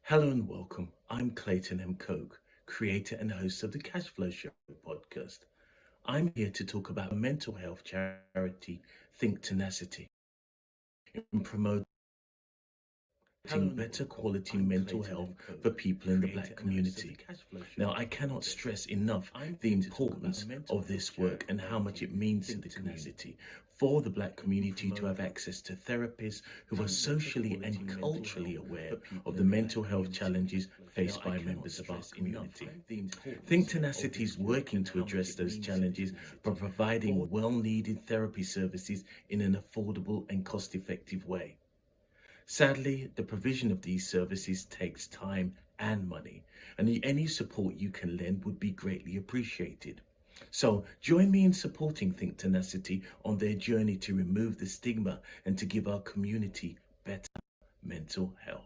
Hello and welcome. I'm Clayton M. Koch, creator and host of the Cash Flow Show podcast. I'm here to talk about mental health charity Think Tenacity in promoting better quality mental health for people in the black community. Now, I cannot stress enough the importance of this work and how much it means to the community. For the black community to have access to therapists who are socially and culturally aware of the mental health challenges faced by members of our community. Think Tenacity is working to address those challenges by providing well needed therapy services in an affordable and cost effective way. Sadly, the provision of these services takes time and money, and any support you can lend would be greatly appreciated. So, join me in supporting Think Tenacity on their journey to remove the stigma and to give our community better mental health.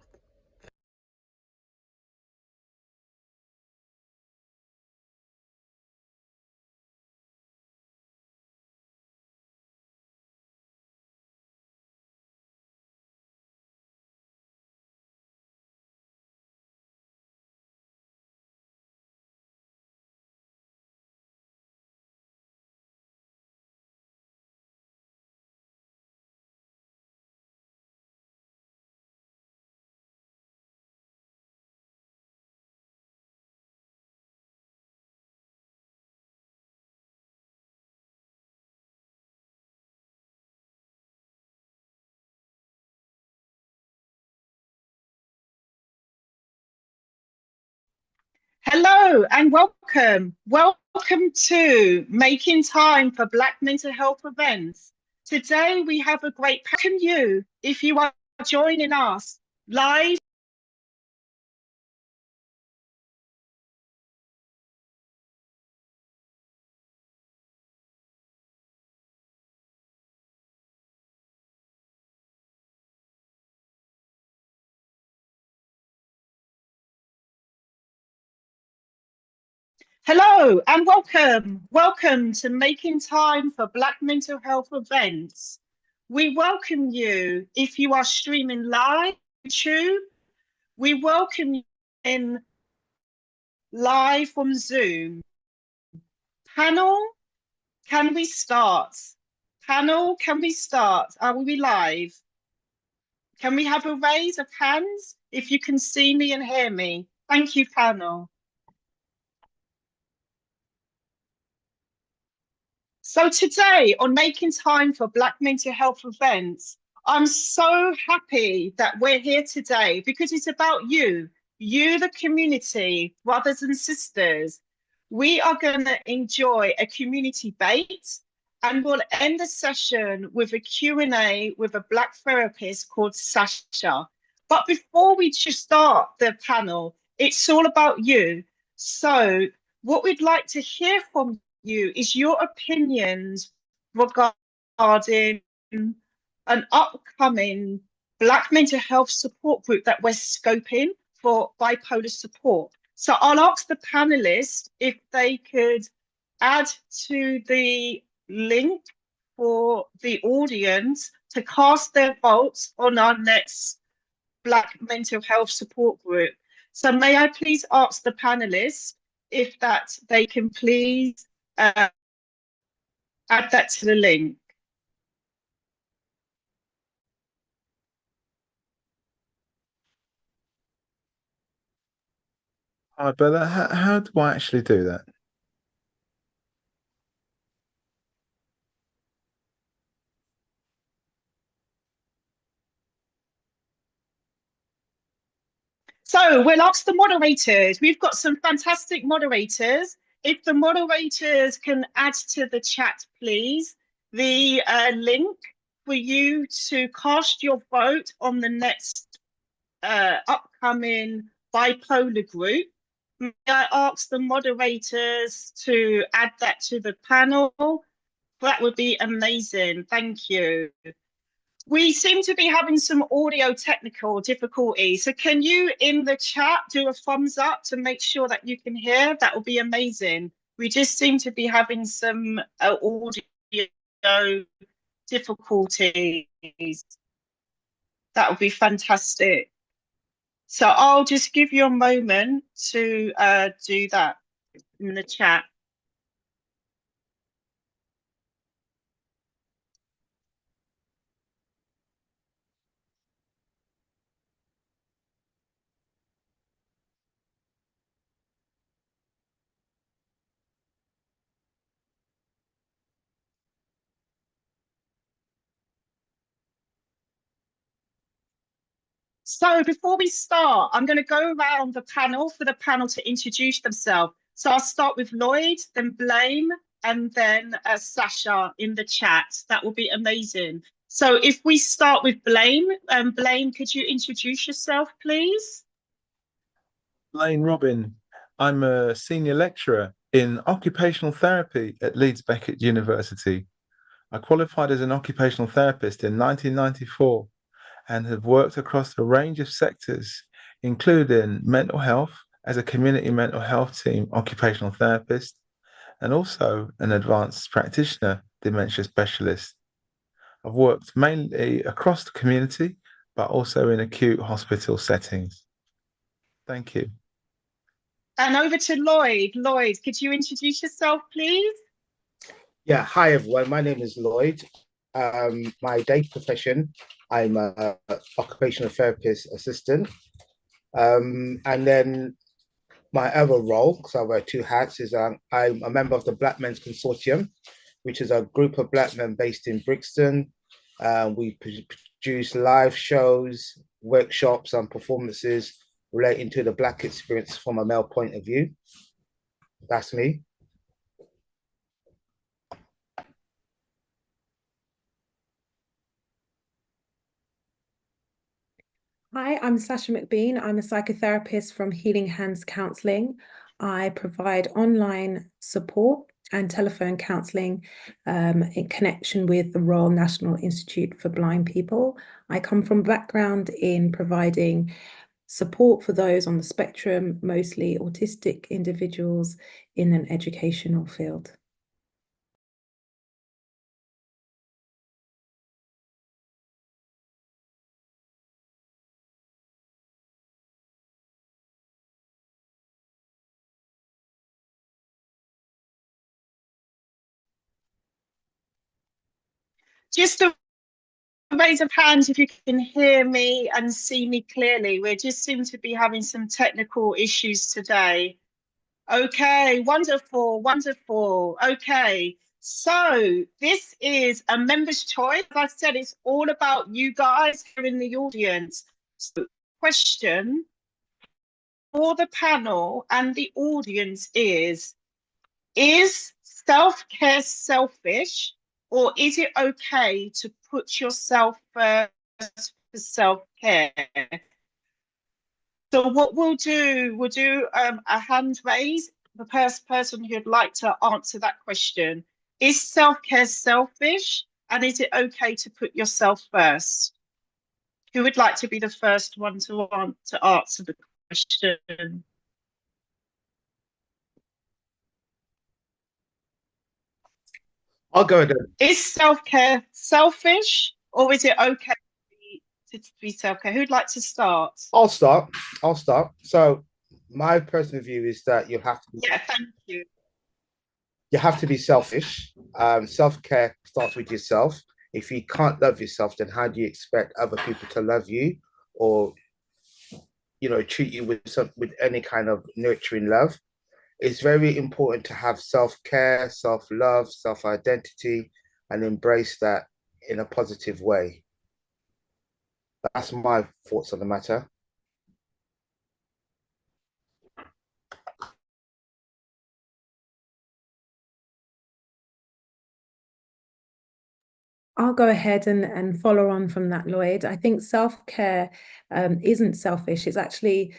Hello and welcome. Welcome to Making Time for Black Mental Health Events. Today we have a great welcome you if you are joining us live. Hello and welcome. Welcome to Making Time for Black Mental Health Events. We welcome you if you are streaming live on YouTube. We welcome you in live from Zoom. Panel, can we start? Panel, can we start? Are we live? Can we have a raise of hands if you can see me and hear me? Thank you, panel. So today on Making Time for Black Mental Health Events, I'm so happy that we're here today because it's about you, the community, brothers and sisters. We are going to enjoy a community debate and we'll end the session with a Q&A with a Black therapist called Sasha. But before we just start the panel, it's all about you. So what we'd like to hear from you is your opinions regarding an upcoming Black mental health support group that we're scoping for bipolar support. So I'll ask the panelists if they could add to the link for the audience to cast their votes on our next Black mental health support group. So may I please ask the panelists if that they can please add that to the link. Hi, Bella. How do I actually do that? So we'll ask the moderators. We've got some fantastic moderators. If the moderators can add to the chat, please, the link for you to cast your vote on the next upcoming bipolar group. May I ask the moderators to add that to the panel? That would be amazing. Thank you. We seem to be having some audio technical difficulties. So can you in the chat do a thumbs up to make sure that you can hear? That would be amazing. We just seem to be having some audio difficulties. That would be fantastic. So I'll just give you a moment to do that in the chat. So before we start, I'm going to go around the panel for the panel to introduce themselves. So I'll start with Lloyd, then Blame, and then Sasha in the chat. That will be amazing. So if we start with Blame, Blame, could you introduce yourself, please? Lane Robin. I'm a senior lecturer in occupational therapy at Leeds Beckett University. I qualified as an occupational therapist in 1994 and have worked across a range of sectors, including mental health as a community mental health team occupational therapist, and also an advanced practitioner dementia specialist. I've worked mainly across the community, but also in acute hospital settings. Thank you. And over to Lloyd. Lloyd, could you introduce yourself, please? Yeah, hi everyone. My name is Lloyd. My day profession, I'm a occupational therapist assistant. And then my other role, because I wear two hats, is I'm a member of the Black Men's Consortium, which is a group of Black men based in Brixton. We produce live shows, workshops, and performances relating to the Black experience from a male point of view. That's me. Hi, I'm Sasha McBean. I'm a psychotherapist from Healing Hands Counselling. I provide online support and telephone counselling in connection with the Royal National Institute for Blind People. I come from a background in providing support for those on the spectrum, mostly autistic individuals in an educational field. Just a raise of hands if you can hear me and see me clearly. We just seem to be having some technical issues today. Okay, wonderful, wonderful. Okay, so this is a member's choice. As I said, it's all about you guys here in the audience. So, question for the panel and the audience is self-care selfish, or is it okay to put yourself first for self-care? So what we'll do a hand raise, the first person who'd like to answer that question. Is self-care selfish, and is it okay to put yourself first? Who would like to be the first one to answer the question? I'll go again. Is self-care selfish, or is it okay to be self-care? Who'd like to start? I'll start. So my personal view is that you have to. Yeah, thank you. You have to be selfish. Self-care starts with yourself. If you can't love yourself, then how do you expect other people to love you, or treat you with any kind of nurturing love? It's very important to have self-care, self-love, self-identity, and embrace that in a positive way. That's my thoughts on the matter. I'll go ahead and follow on from that, Lloyd. I think self-care isn't selfish. It's actually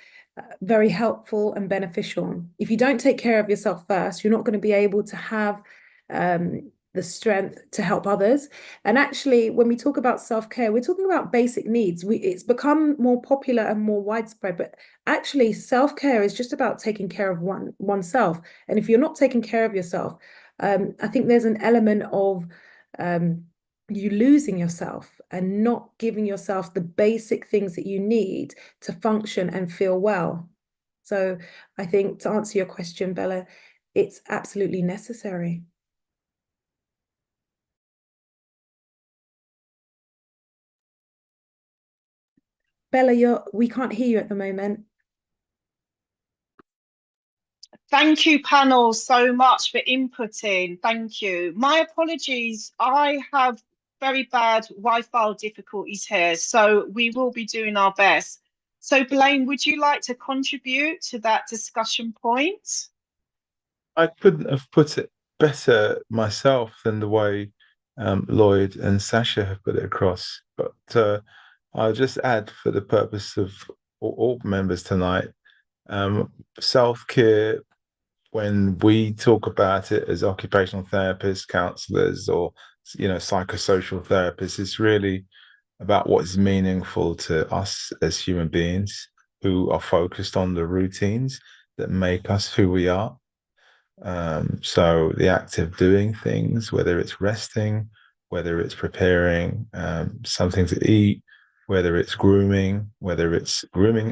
very helpful and beneficial. If you don't take care of yourself first, you're not going to be able to have the strength to help others. And actually, when we talk about self-care, we're talking about basic needs. It's become more popular and more widespread, but actually self-care is just about taking care of oneself. And if you're not taking care of yourself, I think there's an element of you losing yourself and not giving yourself the basic things that you need to function and feel well. So I think, to answer your question, Bella, it's absolutely necessary. Bella, we can't hear you at the moment. Thank you, panel, so much for inputting. Thank you. My apologies. I have very bad Wi-Fi difficulties here, so we will be doing our best. So, Blaine, would you like to contribute to that discussion point? I couldn't have put it better myself than the way Lloyd and Sasha have put it across. But I'll just add, for the purpose of all members tonight, self-care, when we talk about it as occupational therapists, counselors, or psychosocial therapists, it's really about what is meaningful to us as human beings who are focused on the routines that make us who we are. So the act of doing things, whether it's resting, whether it's preparing something to eat, whether it's grooming,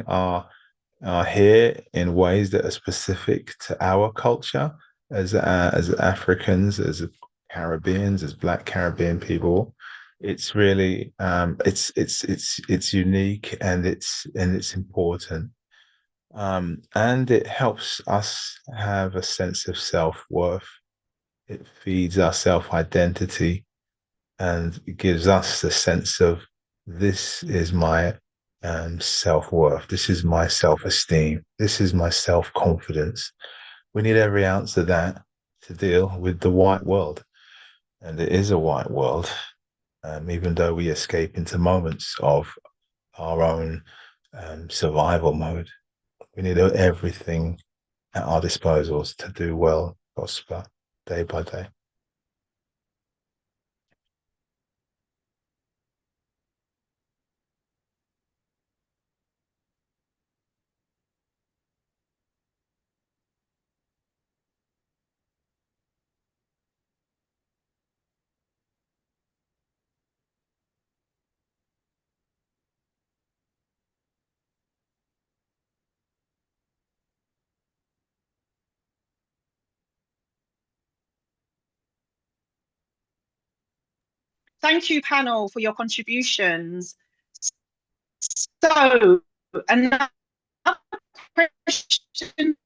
our hair in ways that are specific to our culture as Africans, as Caribbeans, as Black Caribbean people. It's really it's unique, and it's important. And it helps us have a sense of self-worth. It feeds our self-identity, and it gives us the sense of, this is my self-worth, this is my self-esteem, this is my self-confidence. We need every ounce of that to deal with the white world. And it is a white world, even though we escape into moments of our own survival mode. We need everything at our disposals to do well, prosper day by day. Thank you, panel, for your contributions. So, another question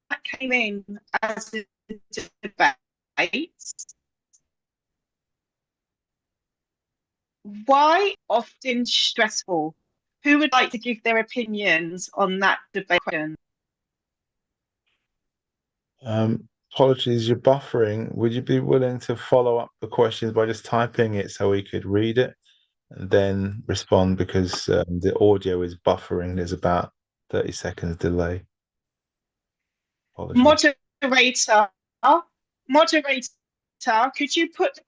that came in as a debate: why often stressful? Who would like to give their opinions on that debate question? Apologies, you're buffering. Would you be willing to follow up the questions by just typing it so we could read it and then respond? Because the audio is buffering. There's about 30 seconds delay. Apologies. Moderator, could you put the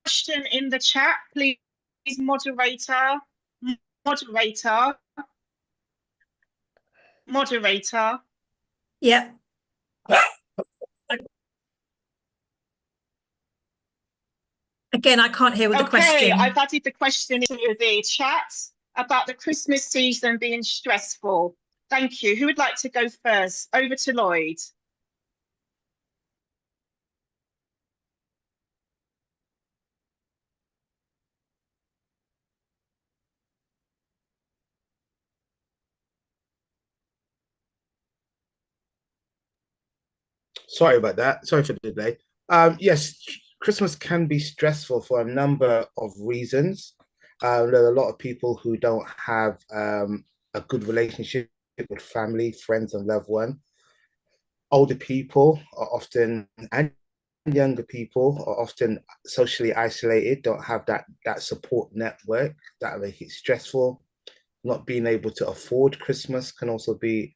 question in the chat, please, moderator? Yep. Again, I can't hear with the question. Okay, I've added the question into the chat about the Christmas season being stressful. Thank you. Who would like to go first? Over to Lloyd. Sorry about that. Sorry for the delay. Yes, Christmas can be stressful for a number of reasons. There are a lot of people who don't have a good relationship with family, friends, and loved ones. Older people are often, and younger people are often socially isolated, don't have that support network that make it stressful. Not being able to afford Christmas can also be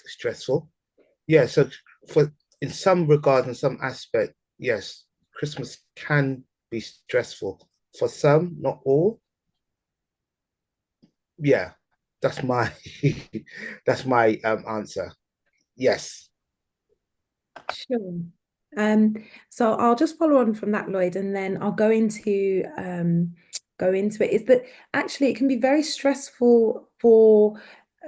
stressful. Yeah, so in some regard, in some aspect, yes, Christmas can be stressful for some, not all. Yeah, that's my that's my answer. Yes. Sure. So I'll just follow on from that, Lloyd, and then I'll go into it. Is that actually it can be very stressful for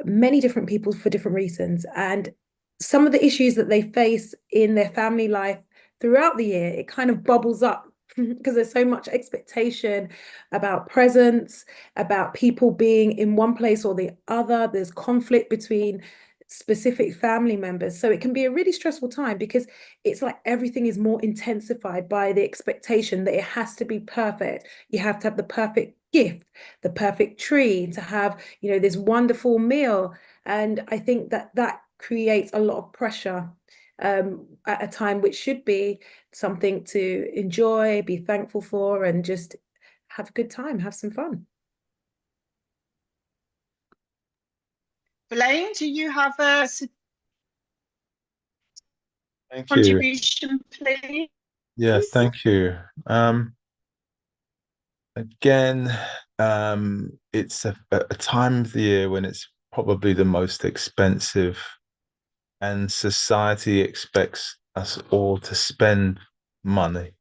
many different people for different reasons, and some of the issues that they face in their family life throughout the year, it kind of bubbles up because there's so much expectation about presence, about people being in one place or the other. There's conflict between specific family members. So it can be a really stressful time because it's like everything is more intensified by the expectation that it has to be perfect. You have to have the perfect gift, the perfect tree, to have, this wonderful meal. And I think that creates a lot of pressure at a time which should be something to enjoy, be thankful for, and just have a good time, have some fun. Blaine, do you have a Thank you. contribution, please? Yeah, thank you. Again, it's a time of the year when it's probably the most expensive, and society expects us all to spend money.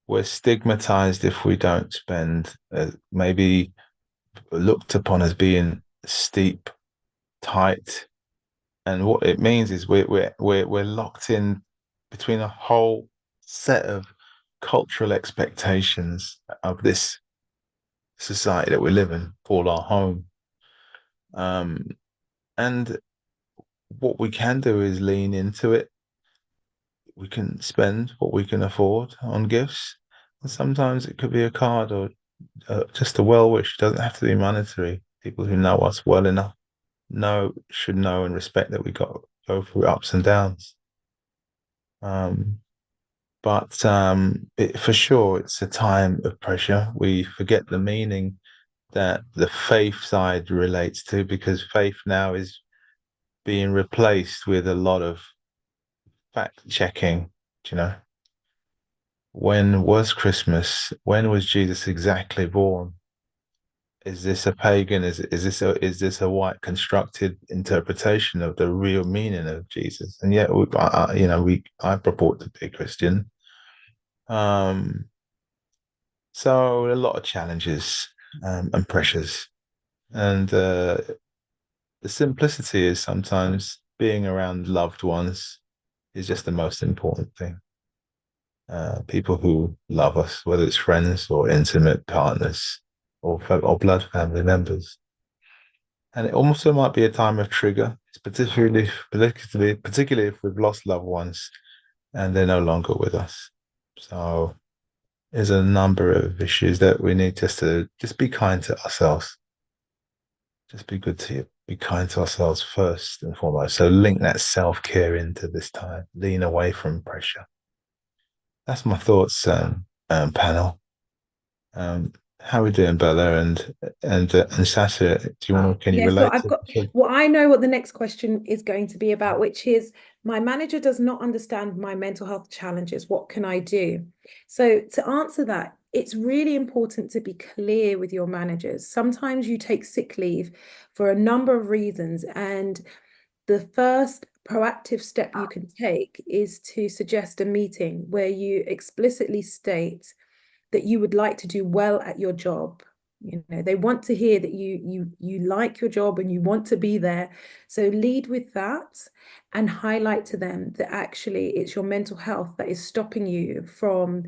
We're stigmatized if we don't spend, maybe looked upon as being steep, tight. And what it means is we're locked in between a whole set of cultural expectations of this society that we live in, called our home. And what we can do is lean into it. We can spend what we can afford on gifts. And sometimes it could be a card or just a well wish. It doesn't have to be monetary. People who know us well enough should know and respect that we go through ups and downs. But for sure, it's a time of pressure. We forget the meaning that the faith side relates to, because faith now is being replaced with a lot of fact checking. When was Christmas? When was Jesus exactly born? Is this a pagan? Is this a white constructed interpretation of the real meaning of Jesus? And yet, I purport to be a Christian. So a lot of challenges and pressures, and the simplicity is sometimes being around loved ones is just the most important thing. People who love us, whether it's friends or intimate partners or blood family members. And it also might be a time of trigger, particularly if we've lost loved ones and they're no longer with us. So there's a number of issues that we need to be kind to ourselves. Just be good to you. Be kind to ourselves first and foremost. So link that self-care into this time. Lean away from pressure. That's my thoughts, panel. How are we doing, Bella and Sasha? Can you relate? Well, I know what the next question is going to be about, which is, my manager does not understand my mental health challenges. What can I do? So to answer that, it's really important to be clear with your managers. Sometimes you take sick leave for a number of reasons, and the first proactive step you can take is to suggest a meeting where you explicitly state that you would like to do well at your job. They want to hear that you like your job and you want to be there. So lead with that and highlight to them that actually it's your mental health that is stopping you from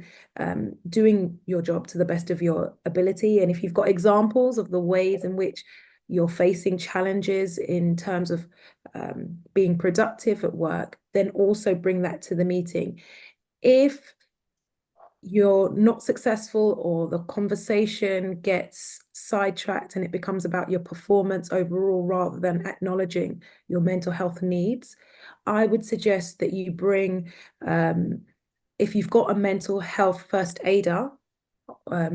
doing your job to the best of your ability. And if you've got examples of the ways in which you're facing challenges in terms of being productive at work, then also bring that to the meeting. If you're not successful or the conversation gets sidetracked and it becomes about your performance overall rather than acknowledging your mental health needs, I would suggest that you bring, if you've got a mental health first aider,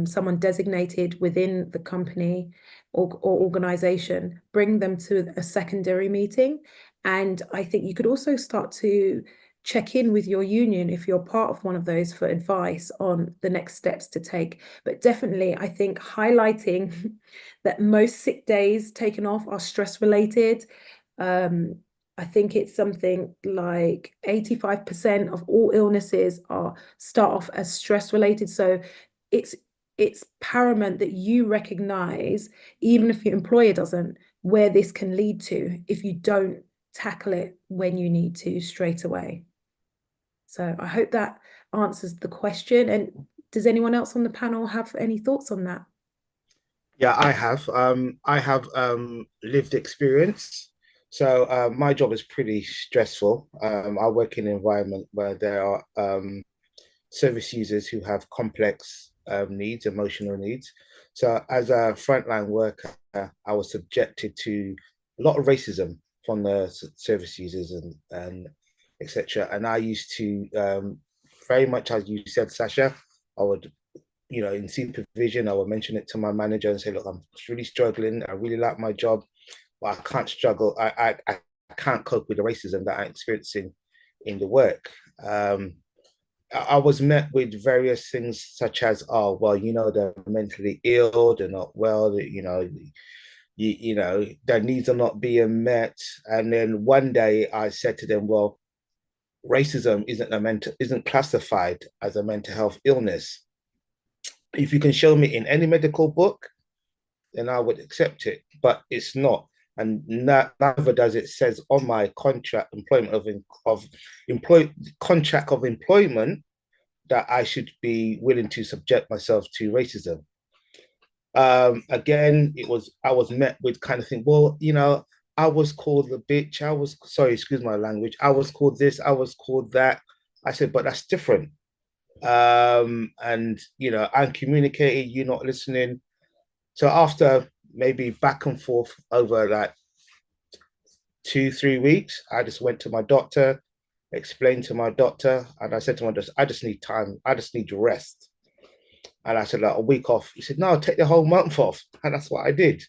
someone designated within the company or organization, bring them to a secondary meeting. And I think you could also start to check in with your union if you're part of one of those for advice on the next steps to take. But definitely, I think highlighting that most sick days taken off are stress related. I think it's something like 85% of all illnesses start off as stress related. So it's paramount that you recognize, even if your employer doesn't, where this can lead to if you don't tackle it when you need to straight away. So I hope that answers the question. And does anyone else on the panel have any thoughts on that? Yeah, I have. I have lived experience. So my job is pretty stressful. I work in an environment where there are service users who have complex needs, emotional needs. So as a frontline worker, I was subjected to a lot of racism from the service users and etc. And I used to very much, as you said, Sasha, I would, in supervision, I would mention it to my manager and say, look, I'm really struggling. I really like my job, but I can't struggle. I can't cope with the racism that I'm experiencing in the work. I was met with various things such as, oh, well, they're mentally ill, they're not well, their needs are not being met. And then one day I said to them, well, racism isn't classified as a mental health illness. If you can show me in any medical book, then I would accept it, but it's not. And neither does it says on my contract contract of employment that I should be willing to subject myself to racism. Again, I was met with kind of thing. Well, I was called a bitch. I was sorry, excuse my language. I was called this. I was called that. I said, but that's different. And I'm communicating. You're not listening. So after maybe back and forth over like 2-3 weeks, I just went to my doctor, explained to my doctor, and I said to my doctor, I just need time. I just need rest. And I said, like, a week off. He said, no, take the whole month off. And that's what I did.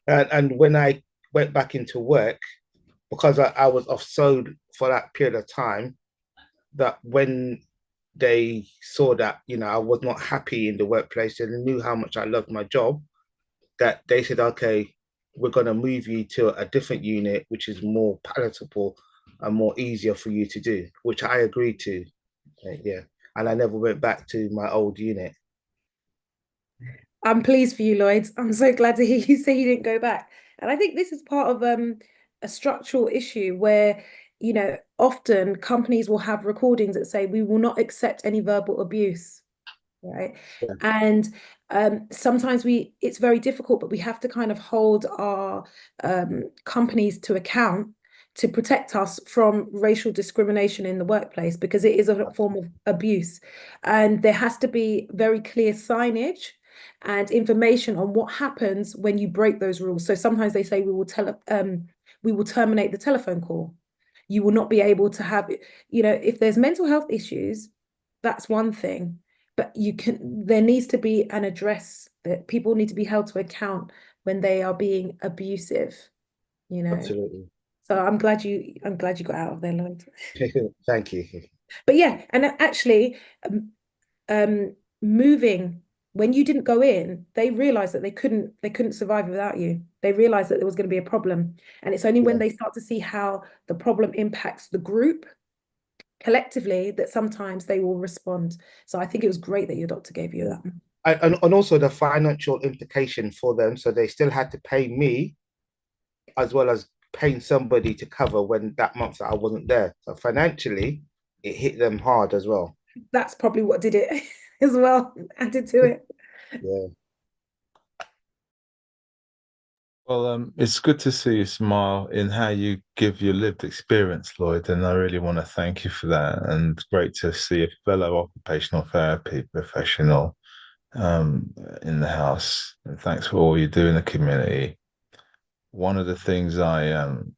And when I went back into work, because I was off so for that period of time, that when they saw that, I was not happy in the workplace and knew how much I loved my job, that they said, okay, we're going to move you to a different unit, which is more palatable and more easier for you to do, which I agreed to. Yeah. And I never went back to my old unit. I'm pleased for you, Lloyd. I'm so glad to hear you say you didn't go back. And I think this is part of a structural issue where, often companies will have recordings that say we will not accept any verbal abuse, right? Yeah. And sometimes it's very difficult, but we have to kind of hold our companies to account to protect us from racial discrimination in the workplace, because it is a form of abuse. And there has to be very clear signage and information on what happens when you break those rules. So sometimes they say we will terminate the telephone call. You will not be able to have, if there's mental health issues, that's one thing, but there needs to be an address that people need to be held to account when they are being abusive, Absolutely. So I'm glad you got out of there, Lloyd. Thank you. But yeah, and actually, moving when you didn't go in, they realized that they couldn't survive without you. They realized that there was going to be a problem, and it's only when they start to see how the problem impacts the group collectively that sometimes they will respond. So I think it was great that your doctor gave you that. And also the financial implication for them. So they still had to pay me as well as paying somebody to cover when that month that I wasn't there. So financially, it hit them hard as well. That's probably what did it as well, added to it. Yeah. Well, it's good to see you smile in how you give your lived experience, Lloyd, and I really want to thank you for that. And great to see a fellow occupational therapy professional in the house. And thanks for all you do in the community. One of the things I am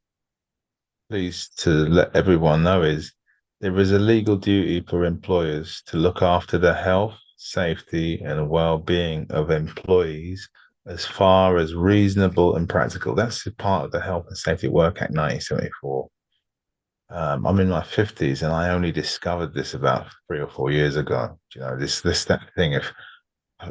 pleased to let everyone know is there is a legal duty for employers to look after the health, safety, and well-being of employees as far as reasonable and practical. That's part of the Health and Safety Work Act 1974. I'm in my 50s and I only discovered this about 3 or 4 years ago. That thing,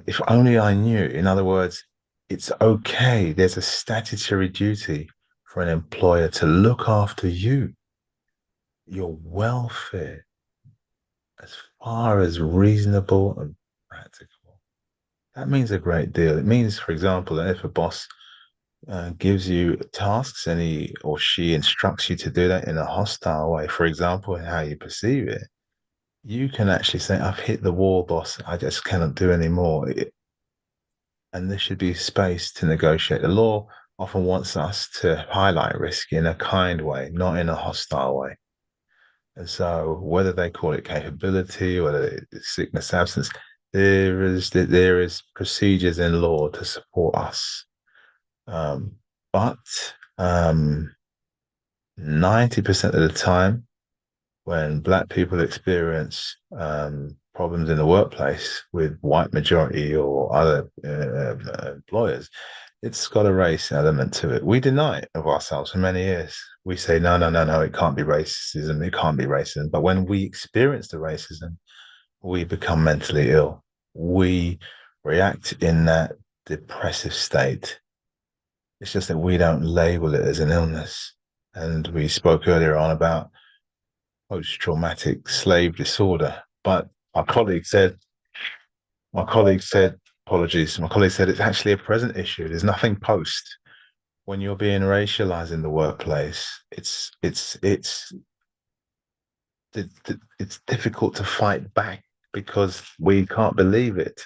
if only I knew. In other words, it's okay. There's a statutory duty for for an employer to look after you, your welfare, as far as reasonable and practical. That means a great deal. It means, for example, that if a boss gives you tasks and he or she instructs you to do that in a hostile way, for example, in how you perceive it, you can actually say, I've hit the wall, boss. I just cannot do anymore. And there should be space to negotiate. The law often wants us to highlight risk in a kind way, not in a hostile way. And so whether they call it capability, whether it's sickness, absence, there is procedures in law to support us. But 90% of the time, when Black people experience problems in the workplace with white majority or other employers, it's got a race element to it. We deny it of ourselves for many years. We say, no, it can't be racism, it can't be racism. But when we experience the racism, we become mentally ill. We react in that depressive state. It's just that we don't label it as an illness. And we spoke earlier on about post-traumatic slave disorder. But my colleague said, apologies, my colleague said it's actually a present issue. There's nothing post. When you're being racialized in the workplace, it's difficult to fight back because we can't believe it.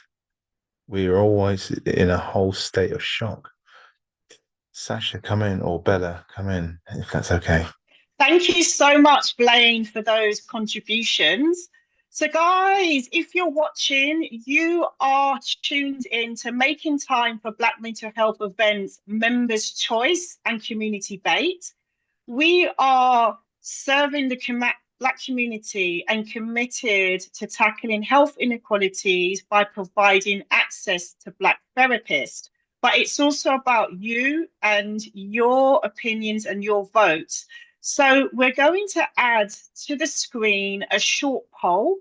We are always in a whole state of shock. Sasha, come in, or Bella, come in, if that's okay. Thank you so much, Blaine, for those contributions. So guys, if you're watching, you are tuned in to Making Time for Black Mental Health Events Members' Choice and Community Debate. We are serving the Black community and committed to tackling health inequalities by providing access to Black therapists. But it's also about you and your opinions and your votes. So we're going to add to the screen a short poll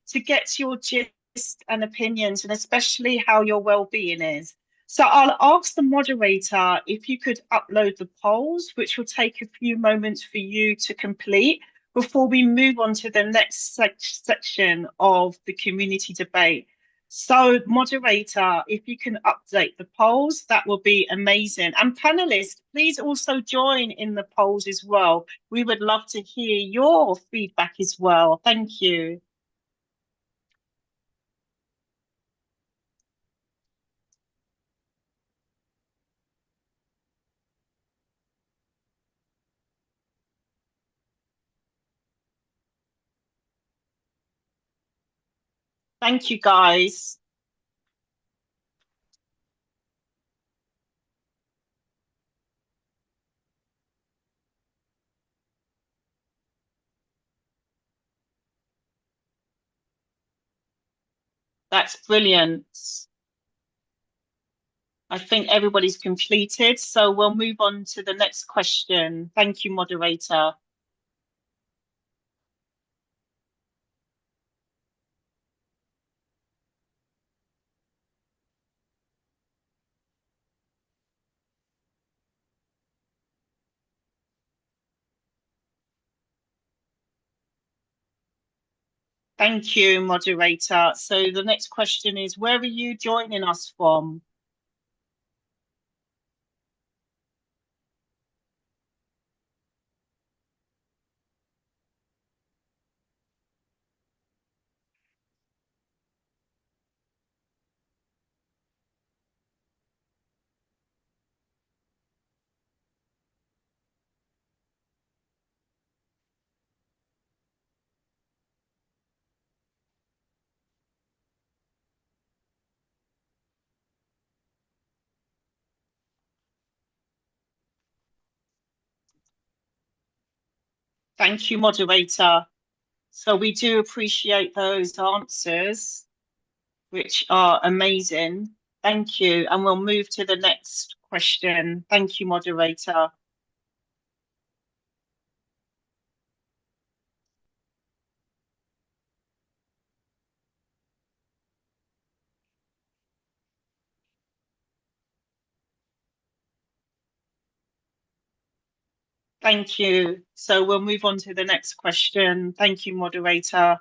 to get your gist and opinions, and especially how your well-being is. So I'll ask the moderator if you could upload the polls, which will take a few moments for you to complete before we move on to the next section of the community debate. So moderator, if you can update the polls, that will be amazing. And panelists, please also join in the polls as well. We would love to hear your feedback as well. Thank you. Thank you, guys. That's brilliant. I think everybody's completed, so we'll move on to the next question. Thank you, moderator. Thank you, moderator. So the next question is, where are you joining us from? Thank you, moderator. So we do appreciate those answers, which are amazing. Thank you. And we'll move to the next question. Thank you, moderator. Thank you. So we'll move on to the next question. Thank you, moderator.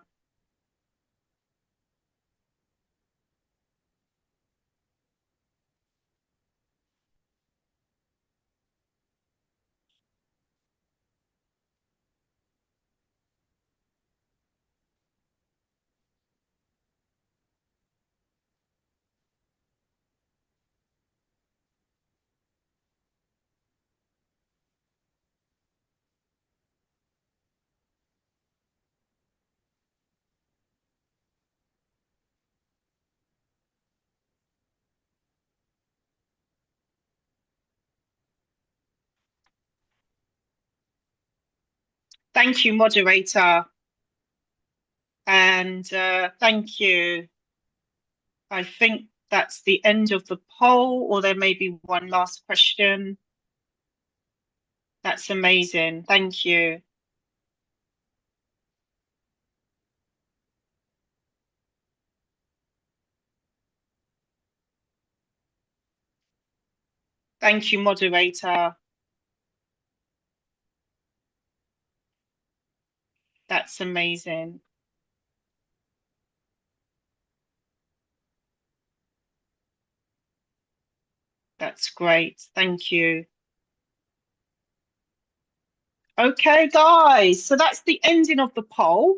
Thank you, moderator. And thank you. I think that's the end of the poll, or there may be one last question. That's amazing. Thank you. Thank you, moderator. That's amazing. That's great. Thank you. Okay, guys, so that's the ending of the poll.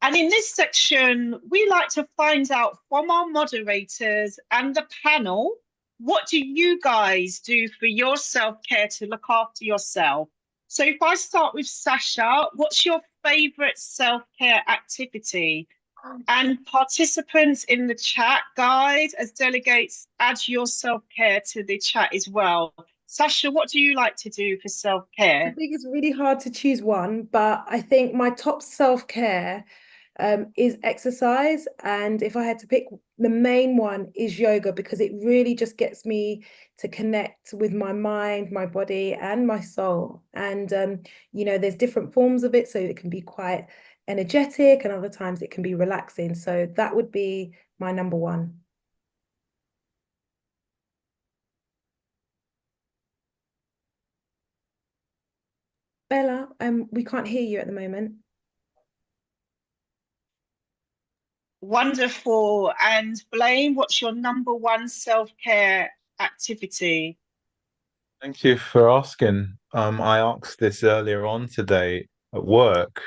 And in this section, we like to find out from our moderators and the panel, what do you guys do for your self-care to look after yourself? So if I start with Sasha, what's your favorite self-care activity? And participants in the chat, guys, as delegates, add your self-care to the chat as well. Sasha, what do you like to do for I self-care? think it's really hard to choose one, but I think my top self-care is exercise. And if I had to pick, the main one is yoga, because it really just gets me to connect with my mind, my body, and my soul. And, you know, there's different forms of it. So it can be quite energetic, and other times it can be relaxing. So that would be my number one. Bella, we can't hear you at the moment. Wonderful. And Blaine, what's your number one self-care activity? Thank you for asking. I asked this earlier on today at work.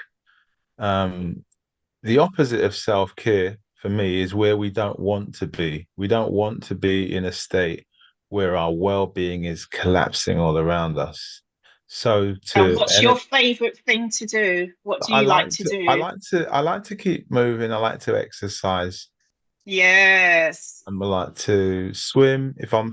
The opposite of self-care for me is where we don't want to be. We don't want to be in a state where our well-being is collapsing all around us. So And what's your favorite thing to do? What do you like to do? I like to keep moving. I like to exercise. Yes. And I like to swim. If I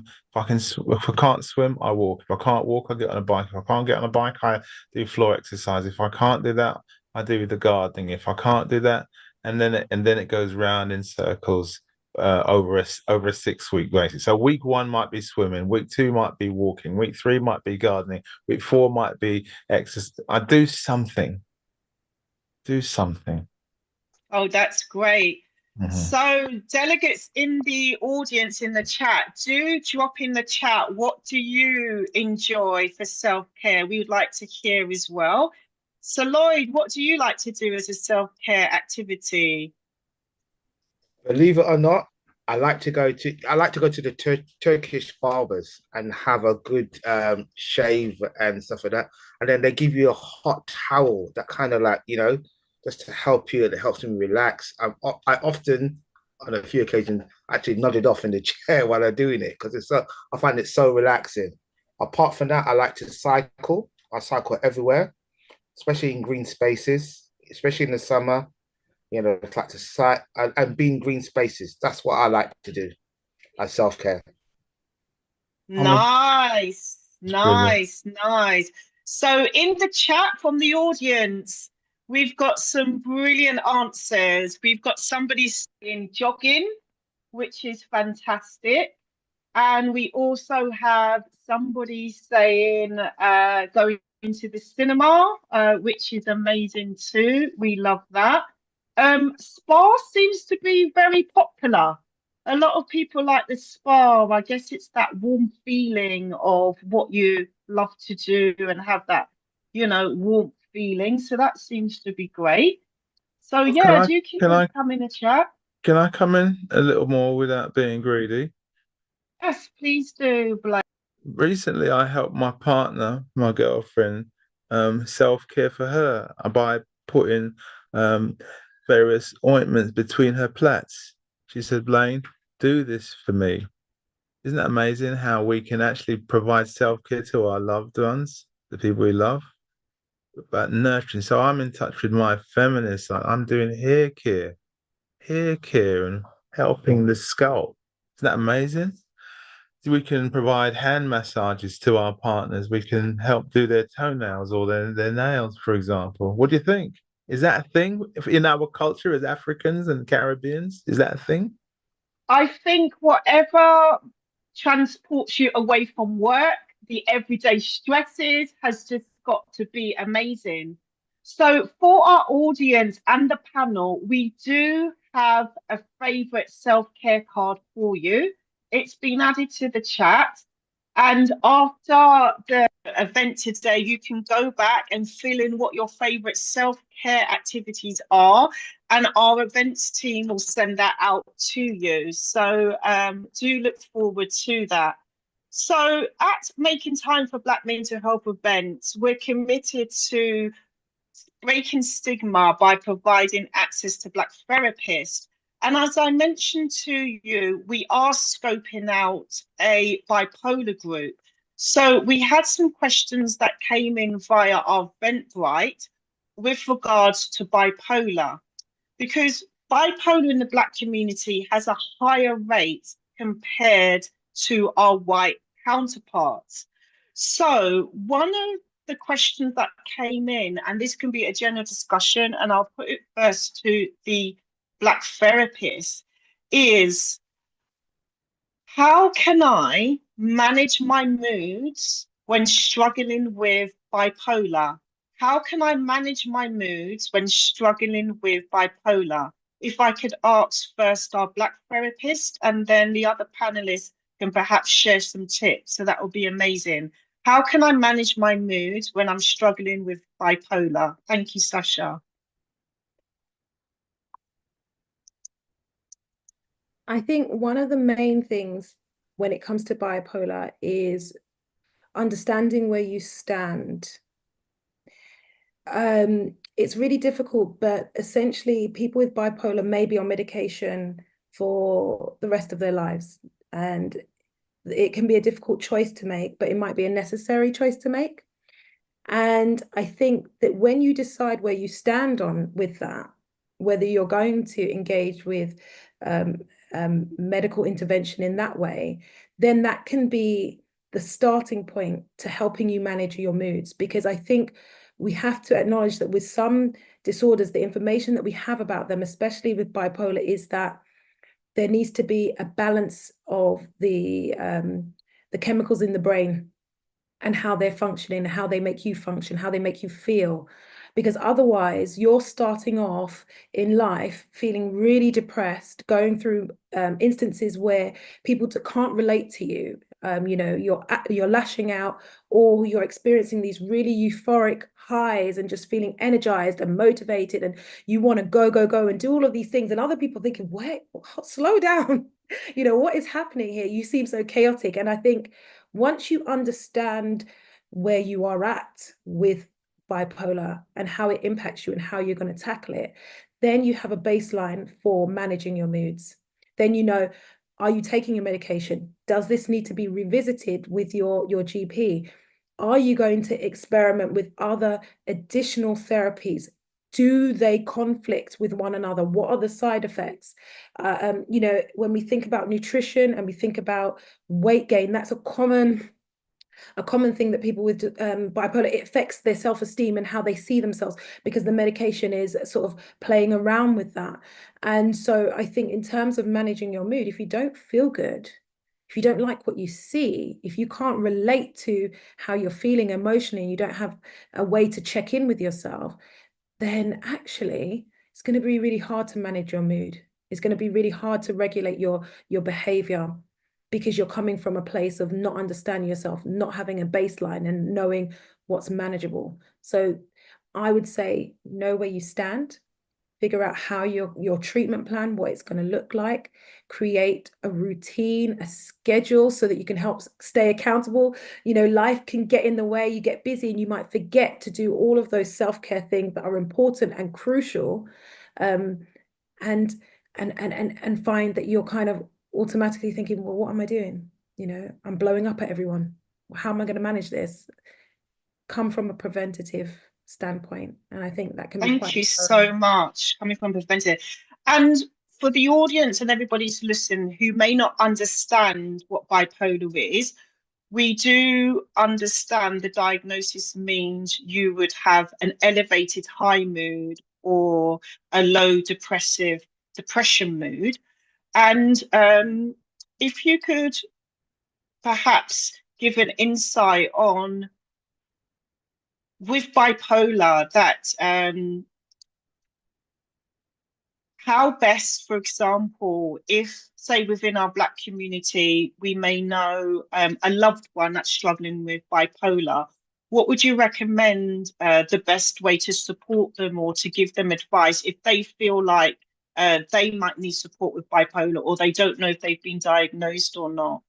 can't swim, I walk. If I can't walk, I get on a bike. If I can't get on a bike, I do floor exercise. If I can't do that, I do the gardening. If I can't do that, and then it goes round in circles over a 6 week basis. So week one might be swimming, week two might be walking, week three might be gardening, week four might be exercise. I do something. Do something. Oh, that's great. Mhm. So delegates in the audience in the chat, do drop in the chat, what do you enjoy for self-care? We would like to hear as well. So Lloyd, what do you like to do as a self-care activity? Believe it or not, I like to go to the Turkish barbers and have a good shave and stuff like that. And then they give you a hot towel that kind of like, just to help you, that helps me relax. I often, on a few occasions, actually nodded off in the chair while I'm doing it because I find it so relaxing. Apart from that, I like to cycle. I cycle everywhere, especially in green spaces, especially in the summer. It's like to site and be in green spaces. That's what I like to do as self-care. Nice, Brilliant. nice. So in the chat from the audience, we've got some brilliant answers. We've got somebody saying jogging, which is fantastic. And we also have somebody saying going to the cinema, which is amazing too. We love that. Spa seems to be very popular. A lot of people like the spa. I guess it's that warm feeling of what you love to do and have that warm feeling. So that seems to be great. So Well, yeah, do keep can on I coming in chat. can I come in a little more without being greedy? Yes, please do, Blake. Recently, I helped my partner, my girlfriend, self-care for her by putting various ointments between her plaits. She said, Blaine, do this for me. Isn't that amazing how we can actually provide self-care to our loved ones, the people we love, about nurturing? So I'm in touch with my feminist side. I'm doing hair care, and helping the scalp. Isn't that amazing? We can provide hand massages to our partners. We can help do their toenails or their nails, for example. What do you think? Is that a thing in our culture as Africans and Caribbeans? Is that a thing? I think whatever transports you away from work, the everyday stresses, has just got to be amazing. So, for our audience and the panel, we do have a favorite self care card for you. It's been added to the chat. And after the event today, you can go back and fill in what your favorite self care activities are, and our events team will send that out to you. So do look forward to that. So at Making Time for Black Mental Health Events, we're committed to breaking stigma by providing access to Black therapists. And as I mentioned to you, we are scoping out a bipolar group. So we had some questions that came in via our Eventbrite with regards to bipolar, because bipolar in the Black community has a higher rate compared to our white counterparts. So one of the questions that came in, and this can be a general discussion, and I'll put it first to the Black therapist, is how can I manage my moods when struggling with bipolar? How can I manage my moods when struggling with bipolar? If I could ask first our Black therapist, and then the other panelists can perhaps share some tips. So that would be amazing. How can I manage my mood when I'm struggling with bipolar? Thank you, Sasha. I think one of the main things when it comes to bipolar is understanding where you stand. It's really difficult, but essentially people with bipolar may be on medication for the rest of their lives. And it can be a difficult choice to make, but it might be a necessary choice to make. And I think that when you decide where you stand on with that, whether you're going to engage with medical intervention in that way, then that can be the starting point to helping you manage your moods. Because I think we have to acknowledge that with some disorders, the information that we have about them, especially with bipolar, is that there needs to be a balance of the chemicals in the brain and how they're functioning, how they make you function, how they make you feel. Because otherwise, you're starting off in life feeling really depressed, going through instances where people can't relate to you. You're lashing out, or you're experiencing these really euphoric highs and just feeling energized and motivated, and you want to go and do all of these things. And other people thinking, wait, slow down. What is happening here? You seem so chaotic. And I think once you understand where you are at with bipolar and how it impacts you and how you're going to tackle it, then you have a baseline for managing your moods. Then are you taking your medication? Does this need to be revisited with your GP? Are you going to experiment with other additional therapies? Do they conflict with one another? What are the side effects? When we think about nutrition and we think about weight gain, that's a common thing that people with bipolar, it affects their self-esteem and how they see themselves, because the medication is sort of playing around with that. And so I think in terms of managing your mood, if you don't feel good, if you don't like what you see, if you can't relate to how you're feeling emotionally, you don't have a way to check in with yourself, then actually it's going to be really hard to manage your mood. It's going to be really hard to regulate your behavior, because you're coming from a place of not understanding yourself, not having a baseline and knowing what's manageable. So I would say know where you stand, figure out how your treatment plan, what it's going to look like, create a routine, a schedule so that you can help stay accountable. You know, life can get in the way, you get busy and you might forget to do all of those self-care things that are important and crucial. And find that you're kind of automatically thinking, well, what am I doing? You know, I'm blowing up at everyone. How am I going to manage this? Come from a preventative standpoint. And I think that can be Thank quite you so much, coming from preventative. And for the audience and everybody to listen who may not understand what bipolar is, we do understand the diagnosis means you would have an elevated high mood or a low depression mood. And if you could perhaps give an insight on, with bipolar, that how best, for example, if, say, within our Black community, we may know a loved one that's struggling with bipolar, what would you recommend the best way to support them or to give them advice if they feel like they might need support with bipolar, or they don't know if they've been diagnosed or not?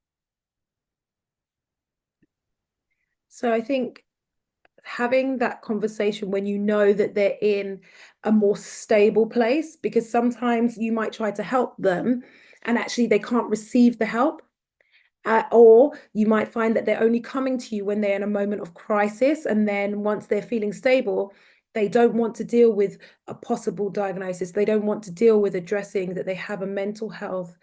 So I think having that conversation when you know that they're in a more stable place, because sometimes you might try to help them and actually they can't receive the help. Or you might find that they're only coming to you when they're in a moment of crisis. And then once they're feeling stable, they don't want to deal with a possible diagnosis. They don't want to deal with addressing that they have a mental health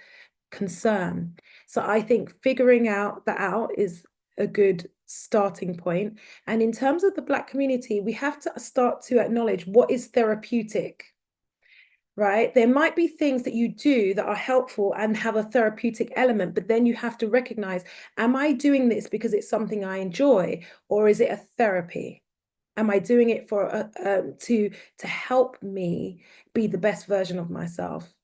concern. So I think figuring that out is a good starting point. And in terms of the Black community, we have to start to acknowledge what is therapeutic, right? There might be things that you do that are helpful and have a therapeutic element, but then you have to recognize, am I doing this because it's something I enjoy, or is it a therapy? Am I doing it for to help me be the best version of myself?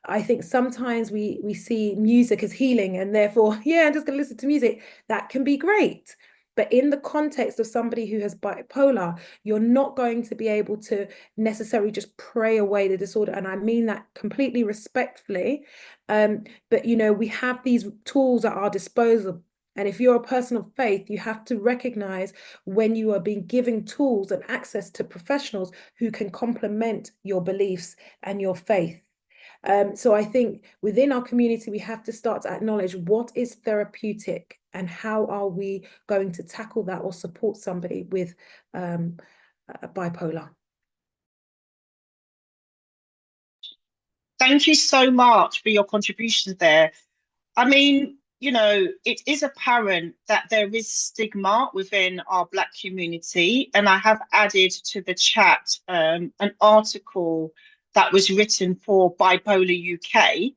I think sometimes we see music as healing, and therefore, yeah, I'm just going to listen to music. That can be great. But in the context of somebody who has bipolar, you're not going to be able to necessarily just pray away the disorder. And I mean that completely respectfully. But, you know, we have these tools at our disposal. And if you're a person of faith, you have to recognize when you are being given tools and access to professionals who can complement your beliefs and your faith. So I think within our community, we have to start to acknowledge what is therapeutic and how are we going to tackle that or support somebody with bipolar. Thank you so much for your contributions there. I mean, you know, it is apparent that there is stigma within our Black community, and I have added to the chat an article that was written for Bipolar UK.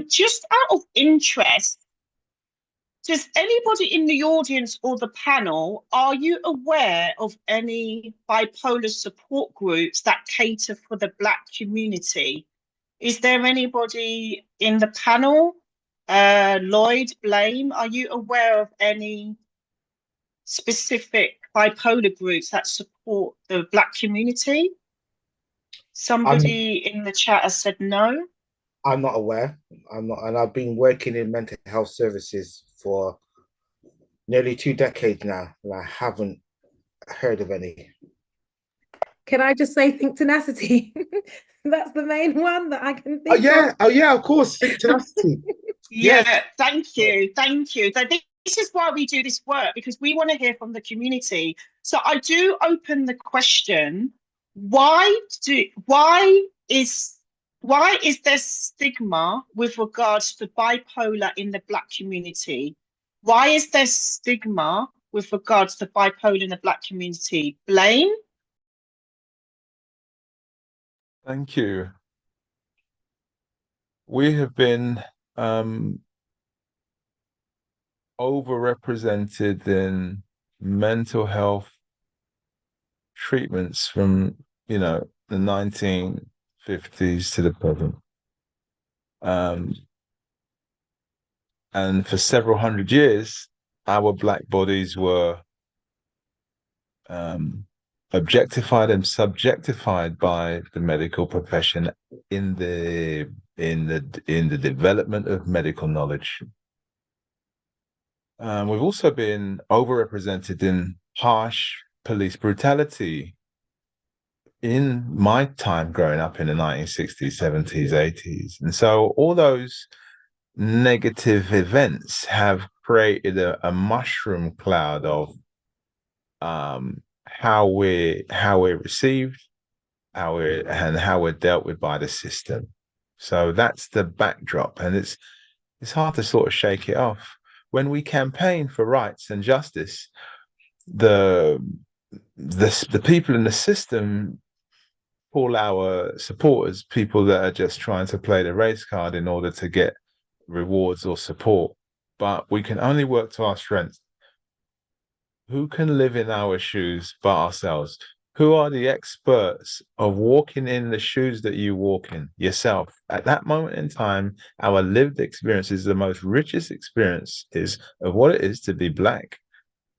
Just out of interest, does anybody in the audience or the panel, are you aware of any bipolar support groups that cater for the Black community? Is there anybody in the panel? Lloyd, Blame, are you aware of any specific bipolar groups that support the Black community? Somebody in the chat has said no. I'm not aware. I'm not, and I've been working in mental health services for nearly 2 decades now, and I haven't heard of any. Can I just say Think Tenacity? That's the main one that I can think of. Oh yeah, of course, Think Tenacity. Yeah, Yes. thank you. This is why we do this work, because we want to hear from the community. So I do open the question: why is there stigma with regards to bipolar in the Black community? Why is there stigma with regards to bipolar in the Black community? Blame? Thank you. We have been overrepresented in mental health treatments from, you know, the 1950s to the present. And for several hundred years, our Black bodies were objectified and subjectified by the medical profession in the development of medical knowledge. We've also been overrepresented in harsh police brutality. In my time growing up in the 1960s, 70s, 80s. And so all those negative events have created a mushroom cloud of how we're received, how we're dealt with by the system. So that's the backdrop, and it's hard to sort of shake it off. When we campaign for rights and justice, the people in the system call our supporters people that are just trying to play the race card in order to get rewards or support. But we can only work to our strength. Who can live in our shoes but ourselves? Who are the experts of walking in the shoes that you walk in? Yourself. At that moment in time, our lived experience is the most richest experiences of what it is to be Black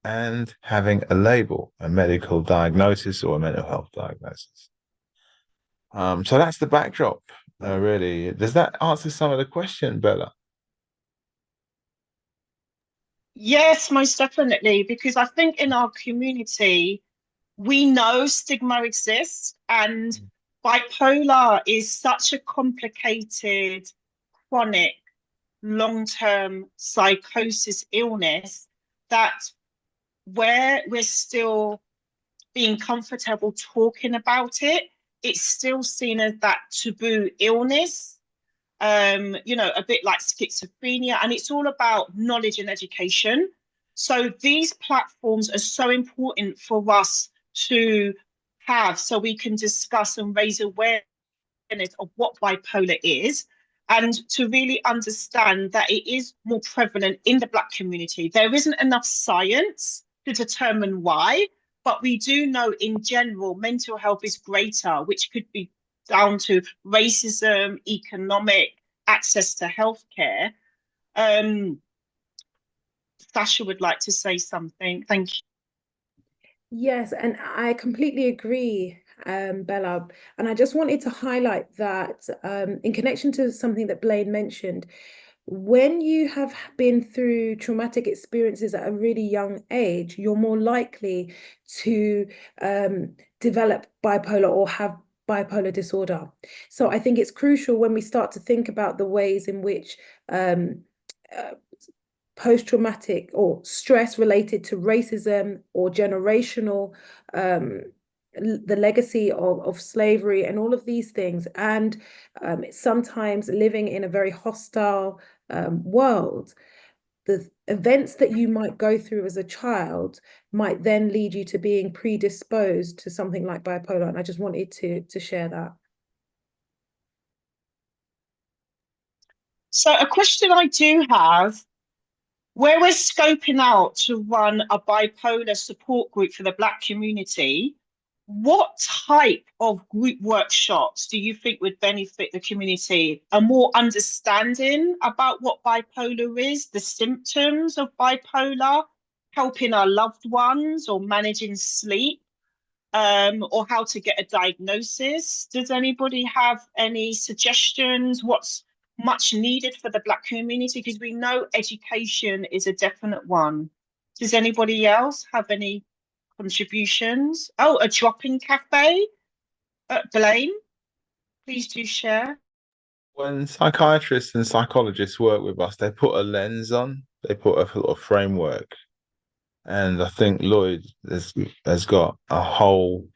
and having a label, a medical diagnosis or a mental health diagnosis. So that's the backdrop, really. Does that answer some of the question, Bella? Yes, most definitely, because I think in our community, we know stigma exists, and bipolar is such a complicated, chronic, long-term psychosis illness that where we're still being comfortable talking about it, it's still seen as that taboo illness, a bit like schizophrenia, and it's all about knowledge and education. So these platforms are so important for us to have so we can discuss and raise awareness of what bipolar is and to really understand that it is more prevalent in the Black community. There isn't enough science to determine why, but we do know in general mental health is greater, which could be down to racism, economic access to healthcare. Sasha would like to say something. Thank you. Yes, and I completely agree, Bella. And I just wanted to highlight that in connection to something that Blaine mentioned, when you have been through traumatic experiences at a really young age, you're more likely to develop bipolar or have bipolar disorder. So I think it's crucial when we start to think about the ways in which post-traumatic or stress related to racism or generational the legacy of slavery and all of these things, and sometimes living in a very hostile world, the events that you might go through as a child might then lead you to being predisposed to something like bipolar. And I just wanted to share that. So a question I do have, where we're scoping out to run a bipolar support group for the Black community, what type of group workshops do you think would benefit the community? A more understanding about what bipolar is, the symptoms of bipolar, helping our loved ones or managing sleep, or how to get a diagnosis. Does anybody have any suggestions? What's much needed for the Black community? Because we know education is a definite one. Does anybody else have any contributions? Oh, a drop-in cafe? Blaine, please do share. When psychiatrists and psychologists work with us, they put a lens on, they put a sort of framework. And I think Lloyd has got a whole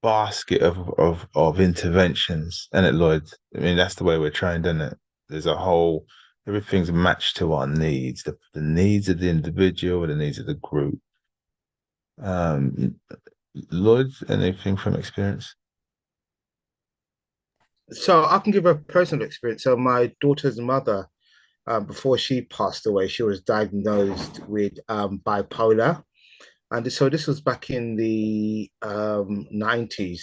basket of interventions, and it, Lloyd. I mean, that's the way we're trained, isn't it? There's a whole, everything's matched to our needs, the needs of the individual, the needs of the group. Lloyd, anything from experience? So I can give a personal experience. So my daughter's mother, before she passed away, she was diagnosed with bipolar. And so this was back in the 90s.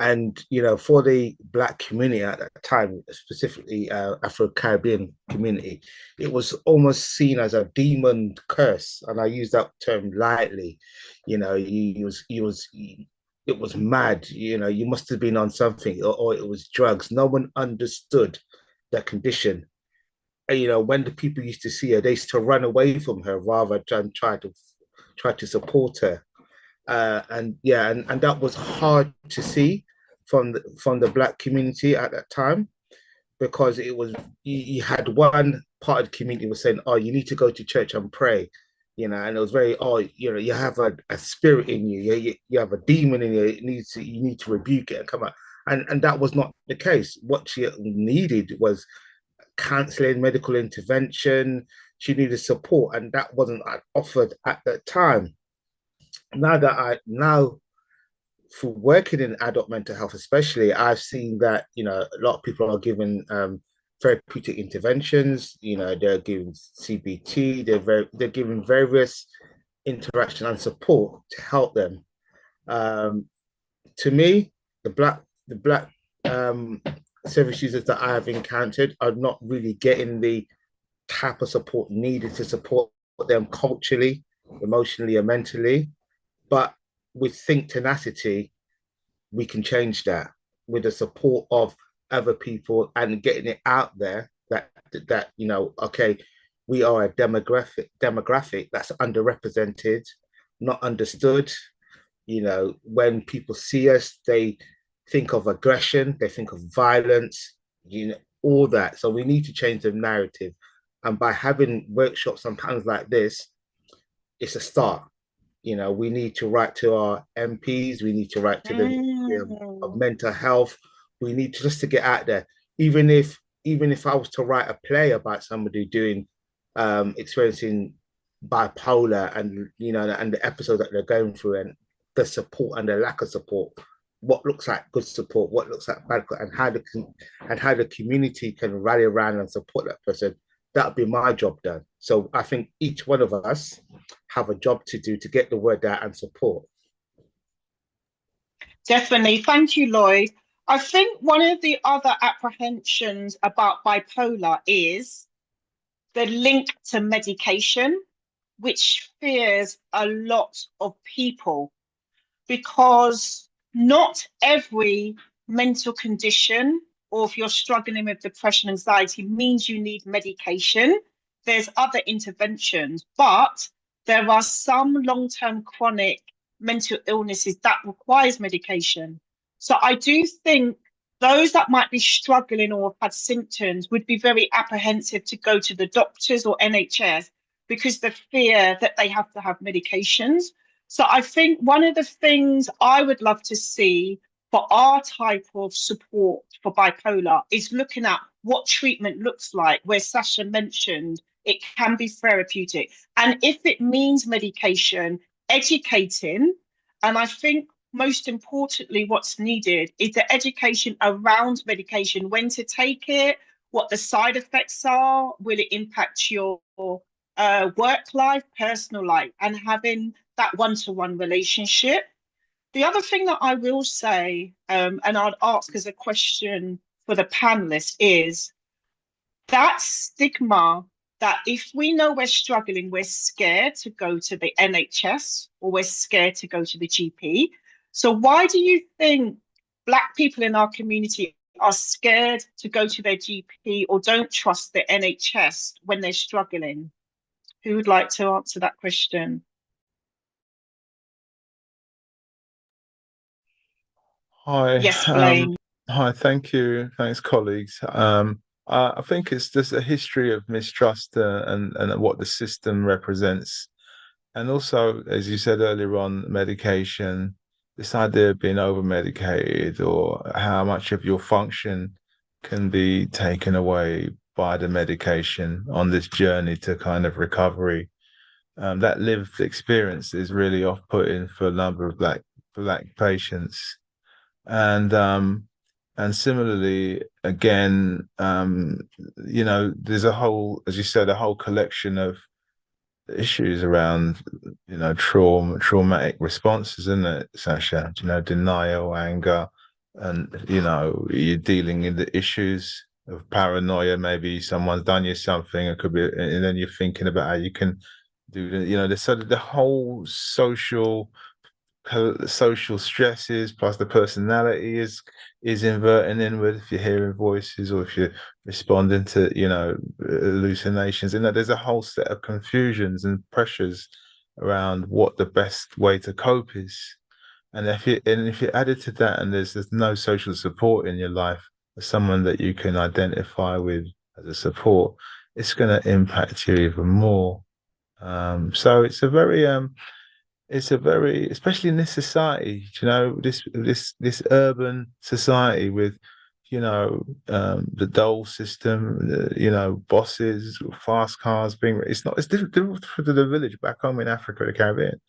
And for the Black community at that time, specifically Afro-Caribbean community, it was almost seen as a demon curse, and I use that term lightly. It was mad. You must have been on something, or it was drugs. No one understood the condition. When the people used to see her, they used to run away from her rather than try to support her. And that was hard to see from the Black community at that time, because it was, you had one part of the community was saying, oh, you need to go to church and pray, and it was very, oh, you have a spirit in you have a demon in you, you need to rebuke it and come out. And that was not the case. What she needed was counseling, medical intervention. She needed support, and that wasn't offered at that time. Now for working in adult mental health, especially, I've seen that a lot of people are given therapeutic interventions. They're given CBT. They're given various interaction and support to help them. To me, the black service users that I have encountered are not really getting the type of support needed to support them culturally, emotionally, and mentally. But with Think Tenacity, we can change that with the support of other people and getting it out there that okay, we are a demographic that's underrepresented, not understood. When people see us, they think of aggression, they think of violence, all that. So we need to change the narrative. And by having workshops and panels like this, it's a start. We need to write to our MPs. We need to write to the of mental health. We need to just to get out there. Even if I was to write a play about somebody doing experiencing bipolar, and and the episodes that they're going through, and the support and the lack of support, what looks like good support, what looks like bad, and how the community can rally around and support that person, that'd be my job done. So I think each one of us have a job to do to get the word out and support. Definitely. Thank you, Lloyd. I think one of the other apprehensions about bipolar is the link to medication, which fears a lot of people, because not every mental condition, or if you're struggling with depression, anxiety, means you need medication. There's other interventions, but there are some long-term chronic mental illnesses that requires medication. So I do think those that might be struggling or have had symptoms would be very apprehensive to go to the doctors or NHS, because the fear that they have to have medications. So I think one of the things I would love to see for our type of support for bipolar is looking at what treatment looks like, where Sasha mentioned it can be therapeutic. And if it means medication, educating. And I think most importantly, what's needed is the education around medication, when to take it, what the side effects are, will it impact your work life, personal life, and having that one-to-one relationship. The other thing that I will say, and I'd ask as a question for the panelists, is that stigma that if we know we're struggling, we're scared to go to the NHS or we're scared to go to the GP. So why do you think Black people in our community are scared to go to their GP or don't trust the NHS when they're struggling? Who would like to answer that question? Hi. Yes, Blaine. Hi, thank you. Thanks, colleagues. I think it's just a history of mistrust and what the system represents. And also, as you said earlier on, medication, this idea of being over-medicated, or how much of your function can be taken away by the medication on this journey to kind of recovery. That lived experience is really off-putting for a number of black patients. And similarly, again, there's a whole, as you said, a whole collection of issues around, traumatic responses, isn't it, Sasha? Denial, anger, and you're dealing in the issues of paranoia. Maybe someone's done you something. It could be, and then you're thinking about how you can do the sort of the whole social stresses plus the personality is inverting inward if you're hearing voices or if you're responding to hallucinations, and that there's a whole set of confusions and pressures around what the best way to cope is. And if you add it to that, and there's no social support in your life, as someone that you can identify with as a support, it's going to impact you even more. So it's a very, especially in this society, this urban society with, the dole system, bosses, fast cars being. It's different for the village back home in Africa, the Caribbean.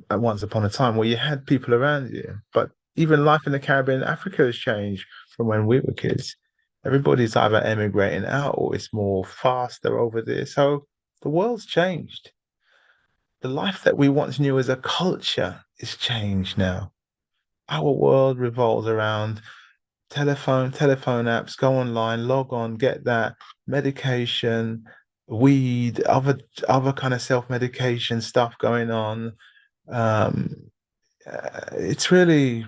At once upon a time, where you had people around you, but even life in the Caribbean, Africa has changed from when we were kids. Everybody's either emigrating out or it's more faster over there. So the world's changed. The life that we once knew as a culture is changed now. Our world revolves around telephone apps, go online, log on, get that medication, weed, other kind of self-medication stuff going on. Um, it's really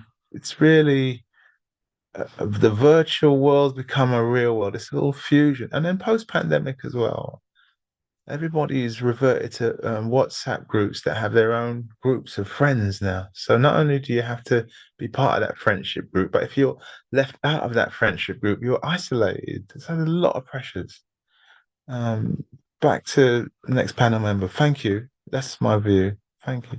the virtual world's become a real world. It's a little fusion, and then post-pandemic as well. Everybody's reverted to WhatsApp groups that have their own groups of friends now. So not only do you have to be part of that friendship group, but if you're left out of that friendship group, you're isolated. So there's a lot of pressures. Um, Back to the next panel member. Thank you. That's my view. Thank you.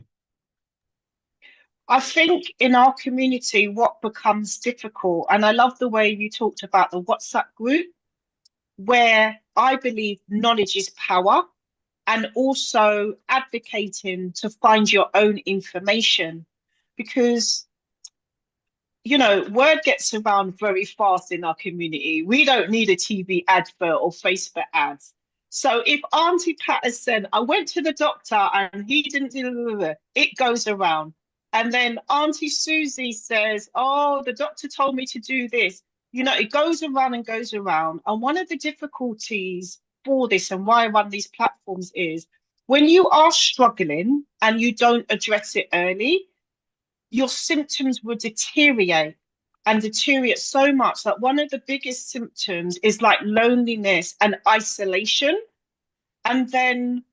I think in our community, what becomes difficult, and I love the way you talked about the WhatsApp group, where I believe knowledge is power, and also advocating to find your own information, because word gets around very fast in our community. We don't need a TV advert or Facebook ads. So if Auntie Pat has said, I went to the doctor and he didn't do it, goes around. And then Auntie Susie says, oh, the doctor told me to do this. It goes around and goes around. And one of the difficulties for this and why I run these platforms is when you are struggling and you don't address it early, your symptoms will deteriorate and deteriorate so much that one of the biggest symptoms is like loneliness and isolation. And then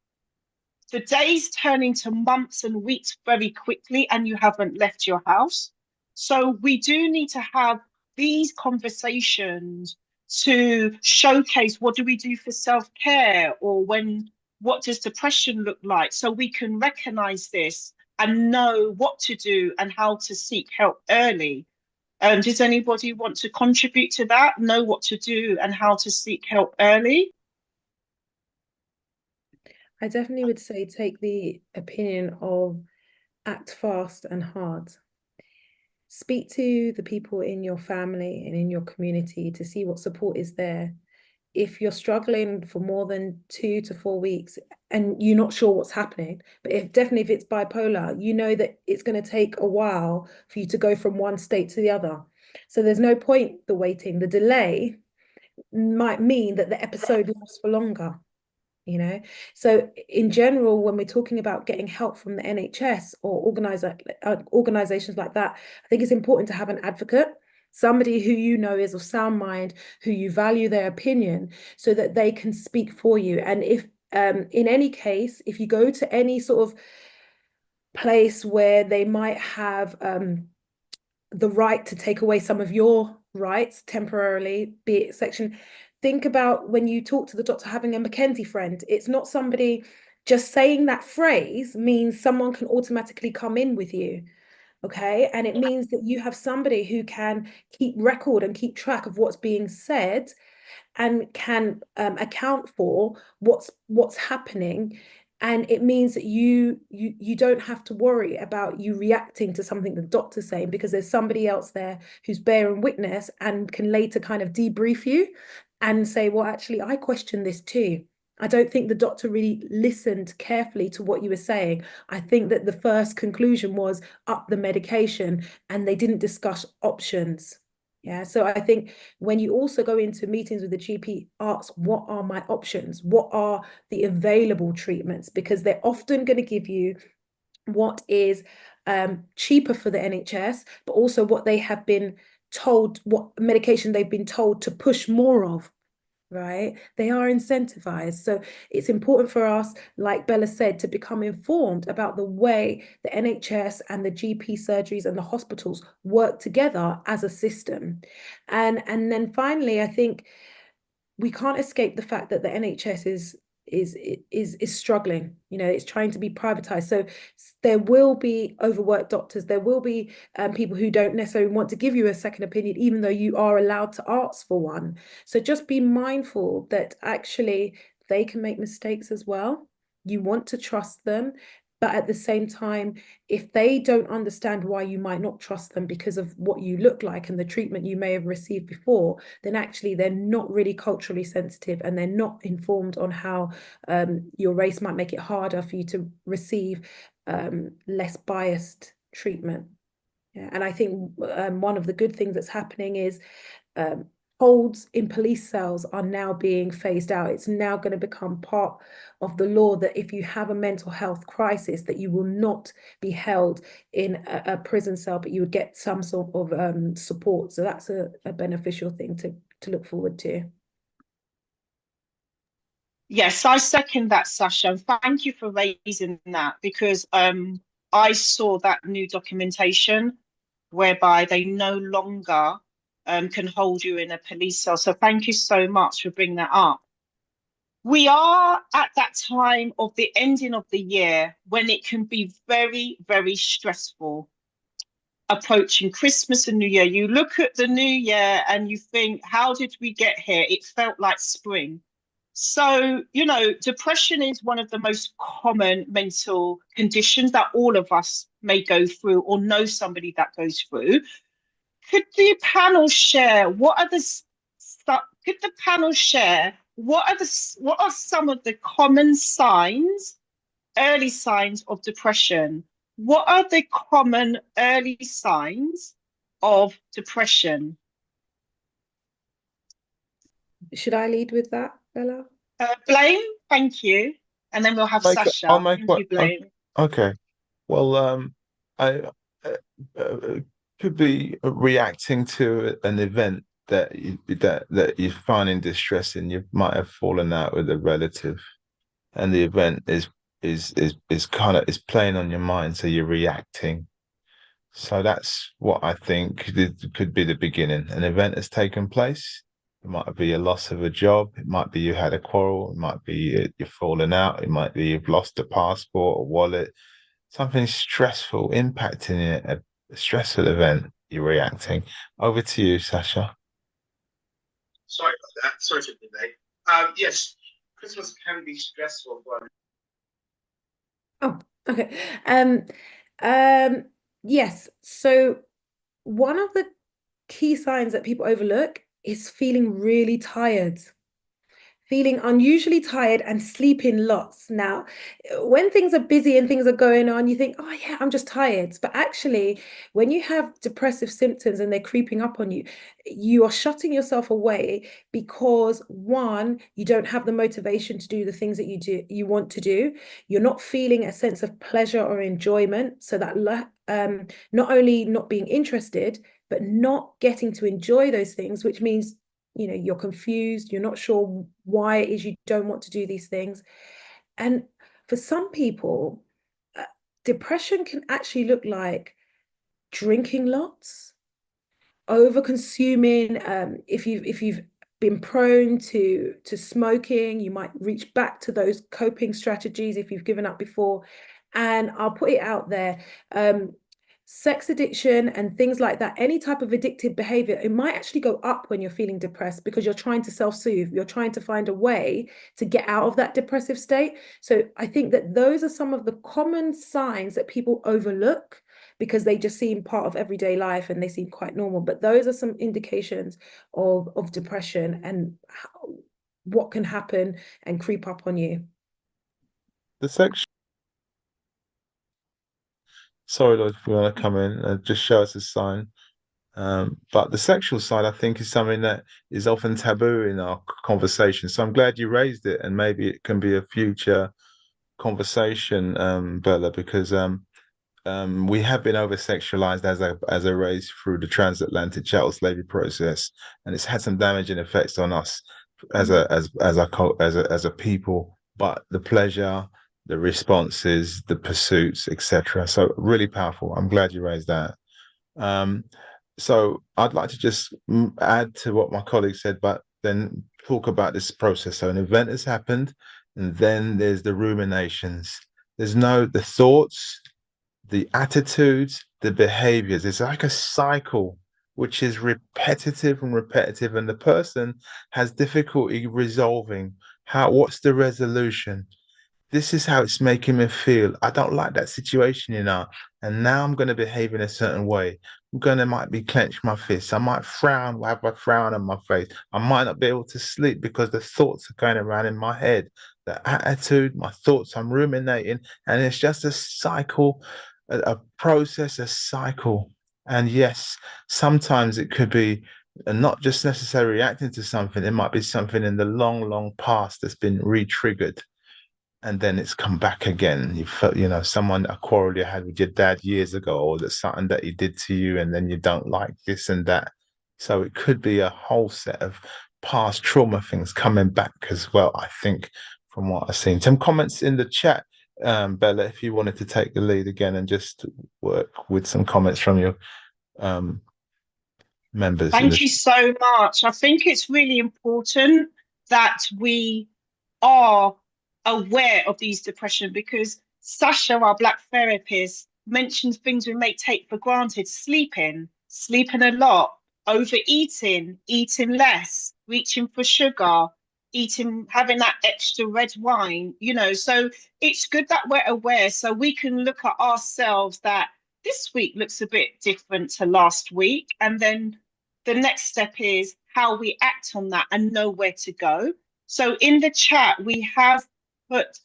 the days turn into months and weeks very quickly, and you haven't left your house. So we do need to have these conversations to showcase what do we do for self-care, or what does depression look like, so we can recognize this and know what to do and how to seek help early. Does anybody want to contribute to that? Know what to do and how to seek help early? I definitely would say take the opinion of act fast and hard. Speak to the people in your family and in your community to see what support is there. If you're struggling for more than 2 to 4 weeks and you're not sure what's happening, but if it's bipolar, you know that it's going to take a while for you to go from one state to the other. So there's no point the waiting. The delay might mean that the episode lasts for longer. So in general, when we're talking about getting help from the NHS or organizations like that, I think it's important to have an advocate, somebody who is of sound mind, who you value their opinion, so that they can speak for you. And if in any case, if you go to any sort of place where they might have the right to take away some of your rights temporarily, be it section, think about when you talk to the doctor having a Mackenzie friend. It's not somebody just saying that phrase means someone can automatically come in with you. Okay. And it means that you have somebody who can keep record and keep track of what's being said and can account for what's happening. And it means that you don't have to worry about you reacting to something the doctor's saying, because there's somebody else there who's bearing witness and can later kind of debrief you and say, well, actually, I question this too. I don't think the doctor really listened carefully to what you were saying. I think that the first conclusion was up the medication and they didn't discuss options. Yeah, so I think when you also go into meetings with the GP, ask, what are my options? What are the available treatments? Because they're often going to give you what is cheaper for the NHS, but also what they have been told, what medication they've been told to push more of, right? They are incentivized. So it's important for us, like Bella said, to become informed about the way the NHS and the GP surgeries and the hospitals work together as a system. And then finally, I think we can't escape the fact that the NHS is struggling. You know, it's trying to be privatized. So there will be overworked doctors. There will be people who don't necessarily want to give you a second opinion, even though you are allowed to ask for one. So just be mindful that actually they can make mistakes as well. You want to trust them, but at the same time, if they don't understand why you might not trust them because of what you look like and the treatment you may have received before, then actually they're not really culturally sensitive and they're not informed on how your race might make it harder for you to receive less biased treatment. Yeah. And I think one of the good things that's happening is holds in police cells are now being phased out. It's now going to become part of the law that if you have a mental health crisis, that you will not be held in a prison cell, but you would get some sort of support. So that's a beneficial thing to look forward to. Yes, I second that, Sasha. Thank you for raising that, because I saw that new documentation whereby they no longer can hold you in a police cell. So thank you so much for bringing that up. We are at that time of the ending of the year when it can be very, very stressful. Approaching Christmas and New Year, you look at the new year and you think, how did we get here? It felt like spring. So, you know, depression is one of the most common mental conditions that all of us may go through or know somebody that goes through. Could the panel share what are what are some of the common signs, early signs of depression? What are the common early signs of depression? Should I lead with that, Bella? Blaine, thank you. And then we'll have Sasha. I'll make Thank what. you, Blaine. Okay. Well, I could be reacting to an event that you're finding distressing. You might have fallen out with a relative, and the event is kind of is playing on your mind, so you're reacting. So that's what I think could be the beginning. An event has taken place. It might be a loss of a job. It might be you had a quarrel. It might be you're falling out. It might be you've lost a passport, a wallet, something stressful impacting it, a stressful event. You're reacting. Over to you, Sasha. Sorry about that. Sorry to be late. Yes, Christmas can be stressful, but Oh, okay. Yes. So one of the key signs that people overlook is feeling really tired, feeling unusually tired and sleeping lots. Now, when things are busy and things are going on, you think, oh, yeah, I'm just tired. But actually, when you have depressive symptoms and they're creeping up on you, you are shutting yourself away because, one, you don't have the motivation to do the things that you want to do. You're not feeling a sense of pleasure or enjoyment. So that not only not being interested, but not getting to enjoy those things, which means you're confused, you're not sure why it is you don't want to do these things. And for some people, depression can actually look like drinking lots, over consuming. If you've been prone to smoking, you might reach back to those coping strategies if you've given up before. And I'll put it out there, sex addiction and things like that, any type of addictive behavior, it might actually go up when you're feeling depressed because you're trying to self-soothe, you're trying to find a way to get out of that depressive state. So I think that those are some of the common signs that people overlook because they just seem part of everyday life and they seem quite normal. But those are some indications of depression and what can happen and creep up on you. The section. Sorry, Lord, if you want to come in and just show us a sign. But the sexual side, I think, is something that is often taboo in our conversation. So I'm glad you raised it, and maybe it can be a future conversation, Bella, because we have been over sexualized as a race through the transatlantic chattel slavery process, and it's had some damaging effects on us as a people. But the pleasure, the responses, the pursuits, etc. So really powerful. I'm glad you raised that. So I'd like to just add to what my colleague said, but then talk about this process. So an event has happened, and then there's the ruminations. There's the thoughts, the attitudes, the behaviors. It's like a cycle which is repetitive and repetitive, and the person has difficulty resolving what's the resolution. This is how it's making me feel. I don't like that situation, and now I'm going to behave in a certain way. Might be clench my fists. I might frown, have a frown on my face. I might not be able to sleep because the thoughts are going around in my head. The attitude, my thoughts, I'm ruminating, and it's just a cycle, a process, a cycle. And yes, sometimes it could be not just necessarily reacting to something. It might be something in the long, long past that's been re-triggered, and then it's come back again. You felt, a quarrel you had with your dad years ago, or that's something that he did to you, and then you don't like this and that. So it could be a whole set of past trauma things coming back as well, I think, from what I've seen. Some comments in the chat, Bella, if you wanted to take the lead again and just work with some comments from your members. Thank you so much. I think it's really important that we are aware of these depression, because Sasha, our Black therapist, mentioned things we may take for granted: sleeping a lot, overeating, eating less, reaching for sugar, having that extra red wine, so it's good that we're aware, so we can look at ourselves that this week looks a bit different to last week, and then the next step is how we act on that and know where to go. So in the chat, we have put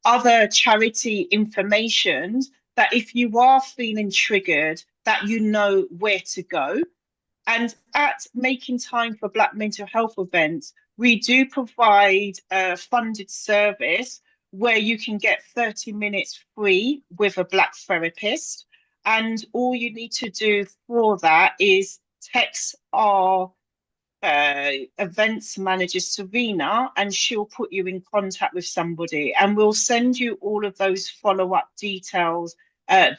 other charity information that if you are feeling triggered, that you know where to go. And at Making Time for Black Mental Health events, we do provide a funded service where you can get 30 minutes free with a Black therapist. And all you need to do for that is text our events manager, Serena, and she'll put you in contact with somebody, and we'll send you all of those follow-up details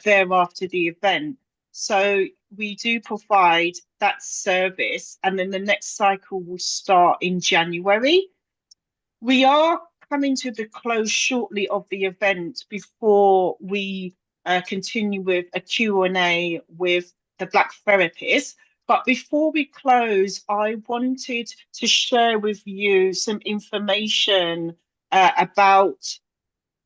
thereafter the event. So we do provide that service, and then the next cycle will start in January. We are coming to the close shortly of the event before we continue with a Q&A with the Black therapist. But before we close, I wanted to share with you some information about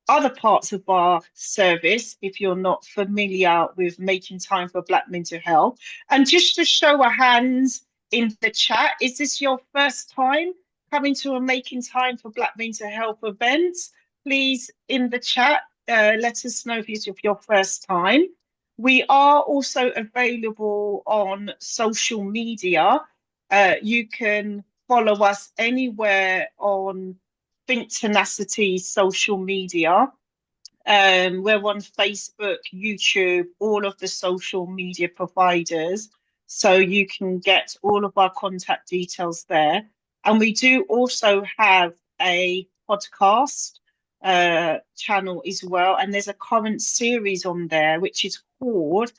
other parts of our service, if you're not familiar with Making Time for Black Mental Health. And just to show of hands in the chat, is this your first time coming to a Making Time for Black Mental Health event? Please, in the chat, let us know if it's your first time. We are also available on social media. You can follow us anywhere on Think Tenacity social media. We're on Facebook, YouTube, all of the social media providers. So you can get all of our contact details there. And we do also have a podcast channel as well. And there's a current series on there, which is called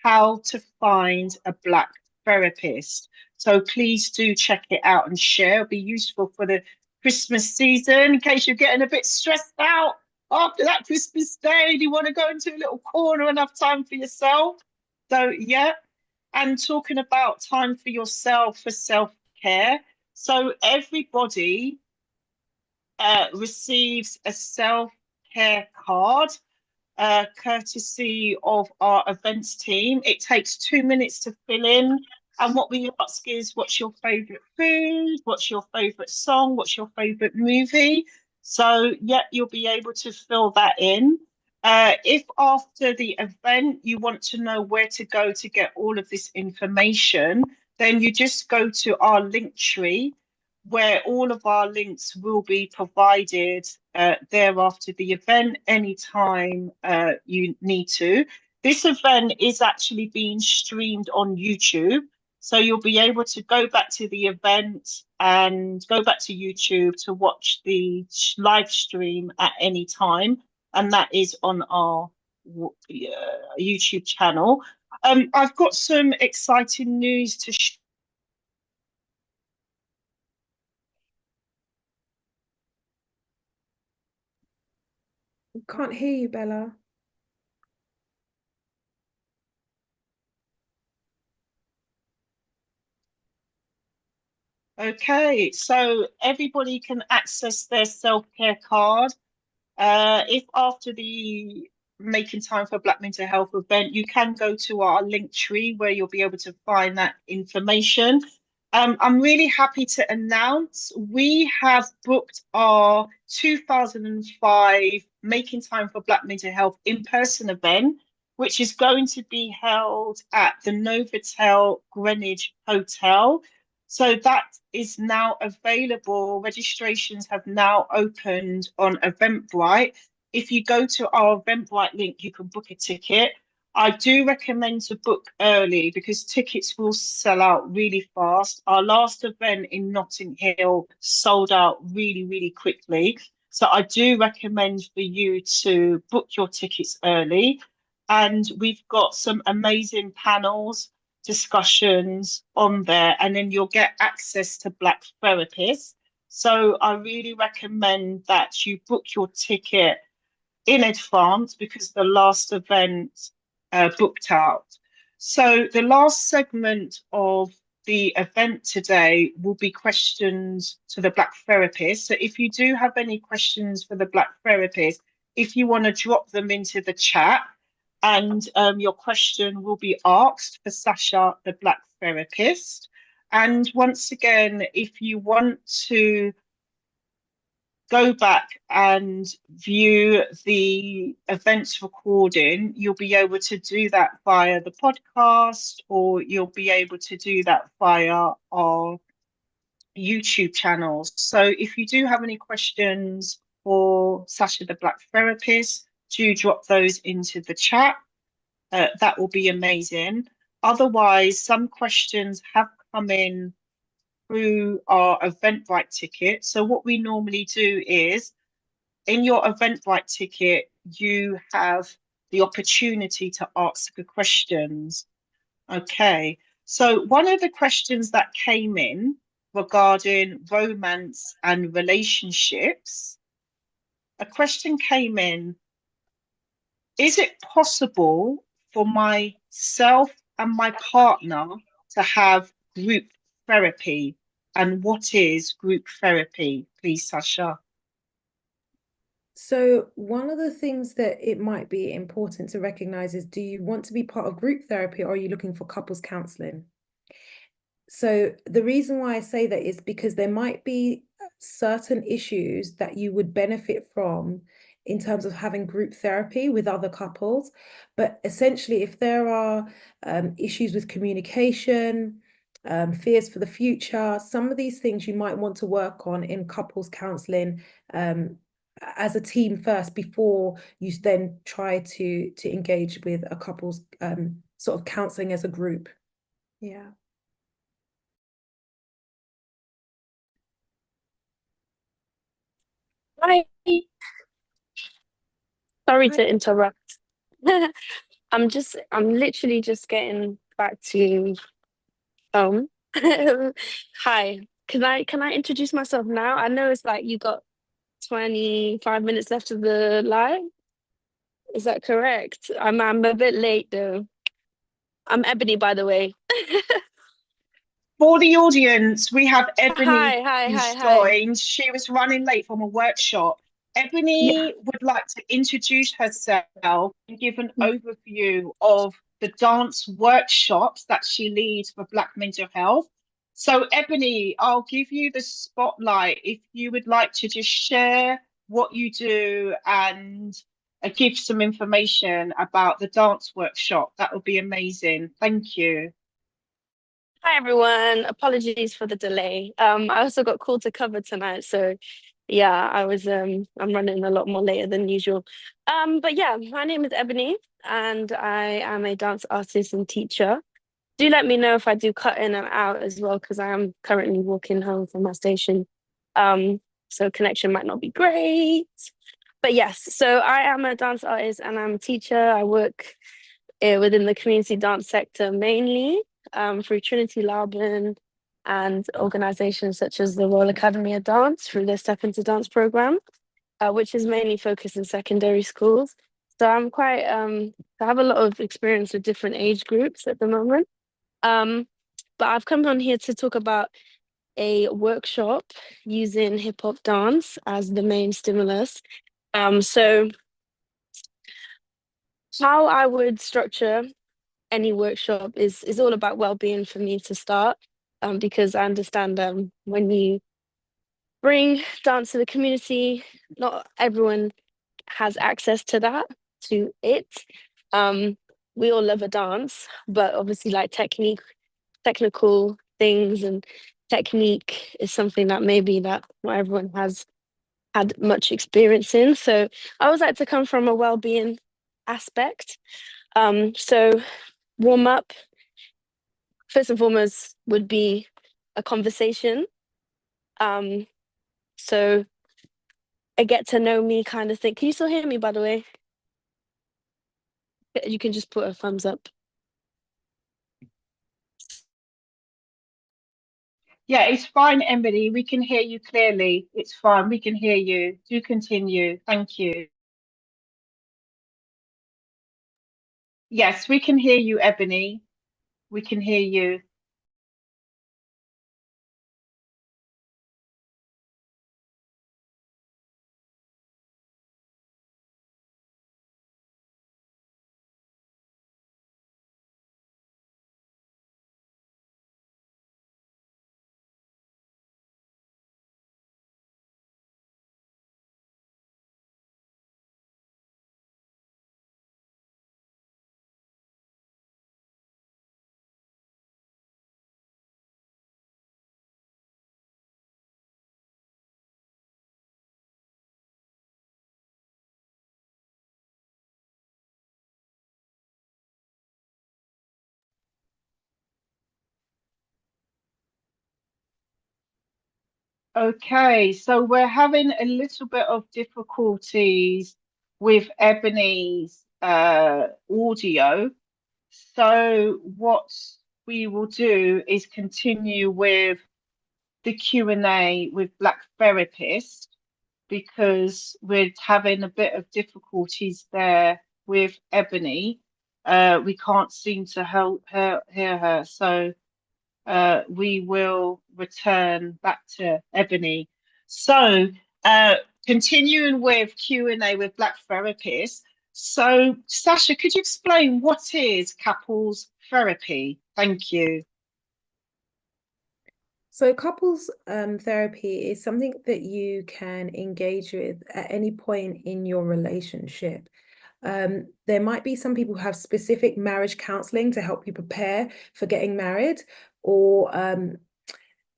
How to Find a Black Therapist. So please do check it out and share. It'll be useful for the Christmas season in case you're getting a bit stressed out after that Christmas day and you want to go into a little corner and have time for yourself. So yeah, and talking about time for yourself, for self-care. So everybody receives a self-care card courtesy of our events team. It takes 2 minutes to fill in, And what we ask is, what's your favourite food? What's your favourite song? What's your favourite movie? So, yeah, you'll be able to fill that in. If after the event you want to know where to go to get all of this information, then you just go to our link tree, where all of our links will be provided there after the event, anytime you need to. This event is actually being streamed on YouTube. So you'll be able to go back to the event and go back to YouTube to watch the live stream at any time. And that is on our YouTube channel. I've got some exciting news to share. Can't hear you, Bella. Okay, so everybody can access their self-care card. If after the Making Time for Black Mental Health event, you can go to our link tree where you'll be able to find that information. I'm really happy to announce we have booked our 2005 Making Time for Black Mental Health in-person event, which is going to be held at the Novotel Greenwich Hotel. So that is now available. Registrations have now opened on Eventbrite. If you go to our Eventbrite link, you can book a ticket. I do recommend to book early because tickets will sell out really fast. Our last event in Notting Hill sold out really, really quickly. So I do recommend for you to book your tickets early. And we've got some amazing panels, discussions on there, and then you'll get access to Black therapists. So I really recommend that you book your ticket in advance because the last event booked out. So the last segment of the event today will be questions to the Black therapist. So if you do have any questions for the Black therapist, if you want to drop them into the chat, and your question will be asked for Sasha, the Black therapist. And once again, if you want to go back and view the events recording, you'll be able to do that via the podcast, or you'll be able to do that via our YouTube channels. So if you do have any questions for Sasha, the Black therapist, do drop those into the chat. That will be amazing. Otherwise, some questions have come in through our Eventbrite ticket. So what we normally do is, in your Eventbrite ticket, you have the opportunity to ask the questions. Okay, so one of the questions that came in regarding romance and relationships, a question came in: is it possible for myself and my partner to have group therapy? And what is group therapy, please, Sasha? So one of the things that it might be important to recognize is, do you want to be part of group therapy, or are you looking for couples counseling? So the reason why I say that is because there might be certain issues that you would benefit from in terms of having group therapy with other couples. But essentially, if there are issues with communication, fears for the future, some of these things you might want to work on in couples counseling as a team first, before you then try to engage with a couple's sort of counseling as a group. Yeah. Hi. Sorry Hi. to interrupt. I'm literally just getting back to home. Hi. Can I introduce myself now? I know it's like you got 25 minutes left of the live. Is that correct? I'm a bit late though. I'm Ebony, by the way. For the audience, we have Ebony Hi. who's joined. She was running late from a workshop. Ebony Yeah. would like to introduce herself and give an overview of the dance workshops that she leads for Black mental health. So, Ebony, I'll give you the spotlight if you would like to just share what you do and give some information about the dance workshop. That would be amazing. Thank you. Hi everyone. Apologies for the delay. I also got called to cover tonight, so yeah, I'm running a lot more later than usual. But yeah, my name is Ebony and I am a dance artist and teacher. Do let me know if I do cut in and out as well, because I am currently walking home from my station. So connection might not be great. But yes, so I am a dance artist and I'm a teacher. I work within the community dance sector mainly through Trinity Laban and organizations such as the Royal Academy of Dance through their Step Into Dance program, which is mainly focused in secondary schools. So I have a lot of experience with different age groups at the moment. But I've come on here to talk about a workshop using hip hop dance as the main stimulus. So how I would structure any workshop is all about well-being for me to start, because I understand when you bring dance to the community, not everyone has access to it. We all love a dance, but obviously like technical things and technique is something that maybe that not everyone has had much experience in. So I always like to come from a well-being aspect. So warm up, first and foremost, would be a conversation. So a get to know me kind of thing. Can you still hear me, by the way? You can just put a thumbs up. Yeah, it's fine, Emily. We can hear you clearly. It's fine. We can hear you. Do continue. Thank you. Yes, we can hear you, Ebony. We can hear you. Okay, so we're having a little bit of difficulties with Ebony's audio. So what we will do is continue with the Q&A with Black Therapist, because we're having a bit of difficulties there with Ebony. We can't seem to hear her. So we will return back to Ebony. So continuing with Q&A with Black Therapists. So Sasha, could you explain what is couples therapy? Thank you. So couples therapy is something that you can engage with at any point in your relationship. There might be some people who have specific marriage counseling to help you prepare for getting married, or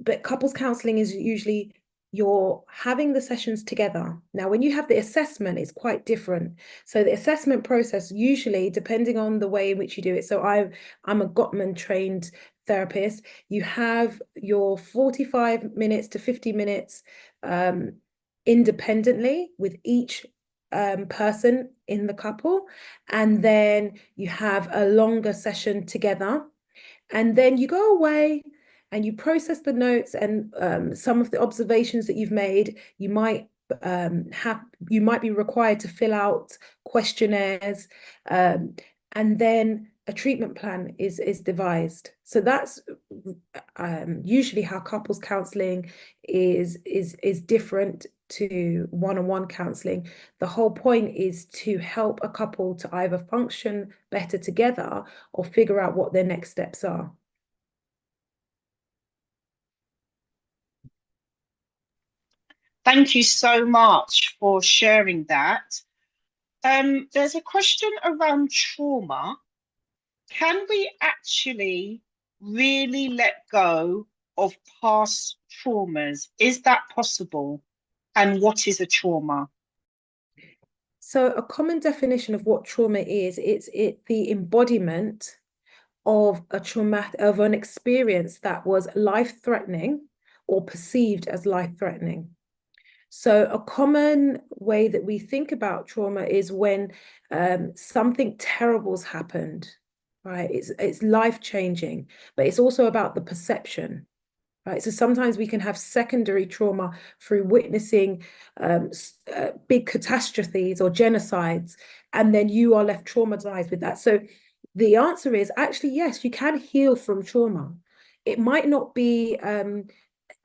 but couples counseling is usually you're having the sessions together. Now, when you have the assessment, it's quite different. So the assessment process, usually, depending on the way in which you do it. So I'm a Gottman trained therapist. You have your 45 minutes to 50 minutes independently with each person in the couple, and then you have a longer session together, and then you go away and you process the notes and some of the observations that you've made. You might be required to fill out questionnaires, and then a treatment plan is devised. So that's usually how couples counselling is different to one-on-one counselling. The whole point is to help a couple to either function better together or figure out what their next steps are. Thank you so much for sharing that. There's a question around trauma. Can we actually really let go of past traumas? Is that possible? And what is a trauma? So a common definition of what trauma is, it's the embodiment of an experience that was life-threatening or perceived as life-threatening. So a common way that we think about trauma is when something terrible's happened, right? It's life-changing, but it's also about the perception, right? So sometimes we can have secondary trauma through witnessing big catastrophes or genocides, and then you are left traumatized with that. So the answer is actually, yes, you can heal from trauma. It might not be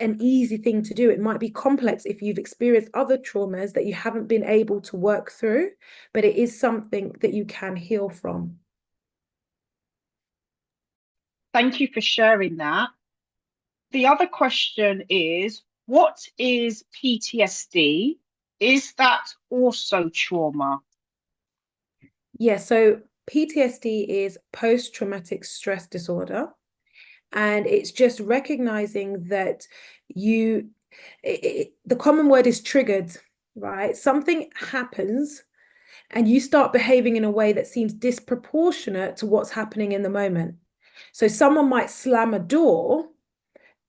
an easy thing to do. It might be complex if you've experienced other traumas that you haven't been able to work through, but it is something that you can heal from. Thank you for sharing that. The other question is, what is PTSD? Is that also trauma? Yeah, so PTSD is post-traumatic stress disorder. And it's just recognizing that the common word is triggered, right? Something happens and you start behaving in a way that seems disproportionate to what's happening in the moment. So someone might slam a door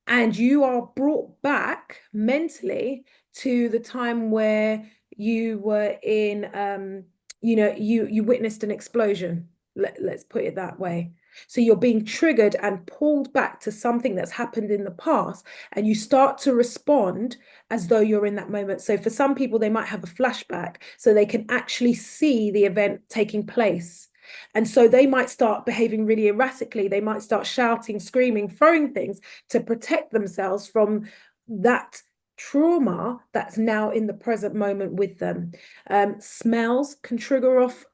and you are brought back mentally to the time where you were in, you witnessed an explosion. Let's put it that way. So you're being triggered and pulled back to something that's happened in the past, and you start to respond as though you're in that moment. So for some people, they might have a flashback so they can actually see the event taking place. And so they might start behaving really erratically. They might start shouting, screaming, throwing things to protect themselves from that trauma that's now in the present moment with them. Smells can trigger off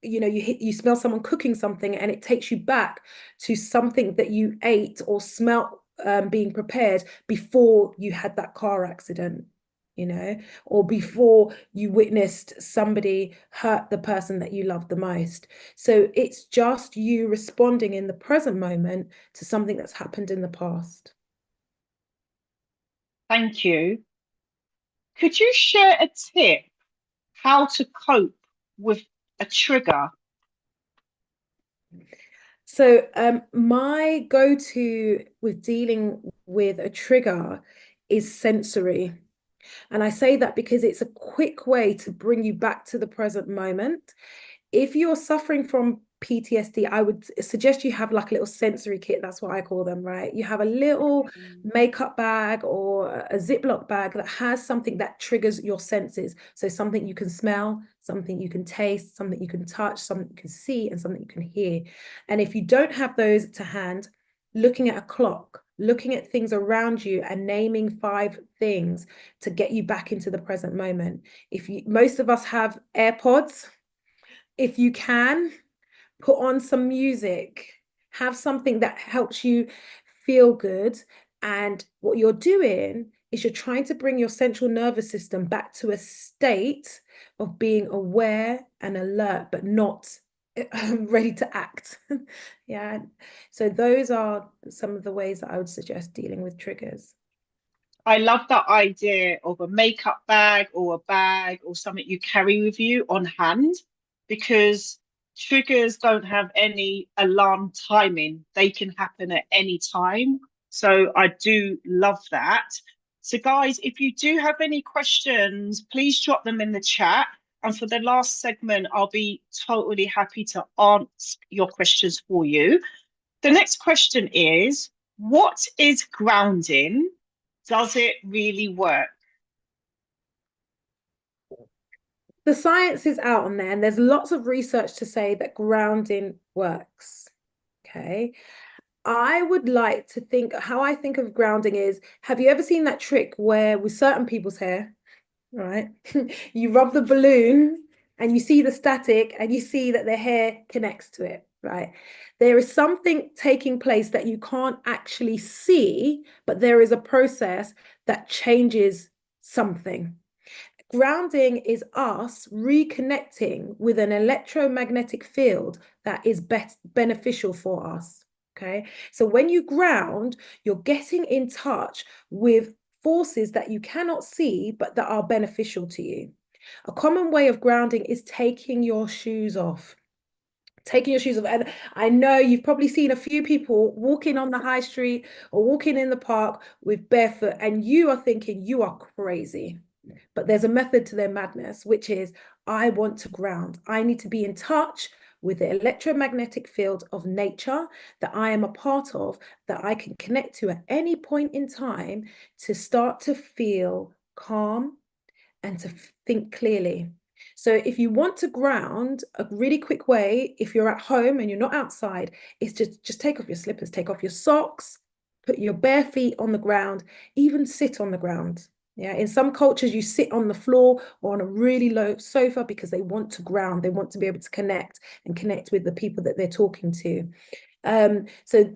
you smell someone cooking something and it takes you back to something that you ate or smelt being prepared before you had that car accident, or before you witnessed somebody hurt the person that you love the most. So it's just you responding in the present moment to something that's happened in the past. Thank you. Could you share a tip how to cope with a trigger? So my go-to with dealing with a trigger is sensory. And I say that because it's a quick way to bring you back to the present moment. If you're suffering from PTSD, I would suggest you have like a little sensory kit. That's what I call them, right? You have a little makeup bag or a Ziploc bag that has something that triggers your senses. So something you can smell, something you can taste, something you can touch, something you can see, and something you can hear. And if you don't have those to hand, looking at a clock, looking at things around you and naming 5 things to get you back into the present moment. Most of us have AirPods. If you can, put on some music, have something that helps you feel good. And what you're doing is you're trying to bring your central nervous system back to a state of being aware and alert, but not ready to act. Yeah. So those are some of the ways that I would suggest dealing with triggers. I love that idea of a makeup bag or a bag or something you carry with you on hand, because triggers don't have any alarm timing. They can happen at any time. So I do love that. So guys, if you do have any questions, please drop them in the chat. And for the last segment, I'll be totally happy to answer your questions for you. The next question is, what is grounding? Does it really work? the science is out on there, and there's lots of research to say that grounding works. Okay. I would like to think, how I think of grounding is, have you ever seen that trick where with certain people's hair, right? You rub the balloon and you see the static and you see that their hair connects to it, right? There is something taking place that you can't actually see, but there is a process that changes something. Grounding is us reconnecting with an electromagnetic field that is beneficial for us. Okay. So when you ground, you're getting in touch with forces that you cannot see, but that are beneficial to you. A common way of grounding is taking your shoes off. Taking your shoes off. And I know you've probably seen a few people walking on the high street or walking in the park with barefoot, and you are thinking you are crazy. But there's a method to their madness, which is I want to ground. I need to be in touch with the electromagnetic field of nature that I am a part of, that I can connect to at any point in time to start to feel calm and to think clearly. So if you want to ground, a really quick way, if you're at home and you're not outside, is just take off your slippers, take off your socks, put your bare feet on the ground, even sit on the ground. Yeah, in some cultures, you sit on the floor or on a really low sofa because they want to ground. They want to be able to connect with the people that they're talking to. So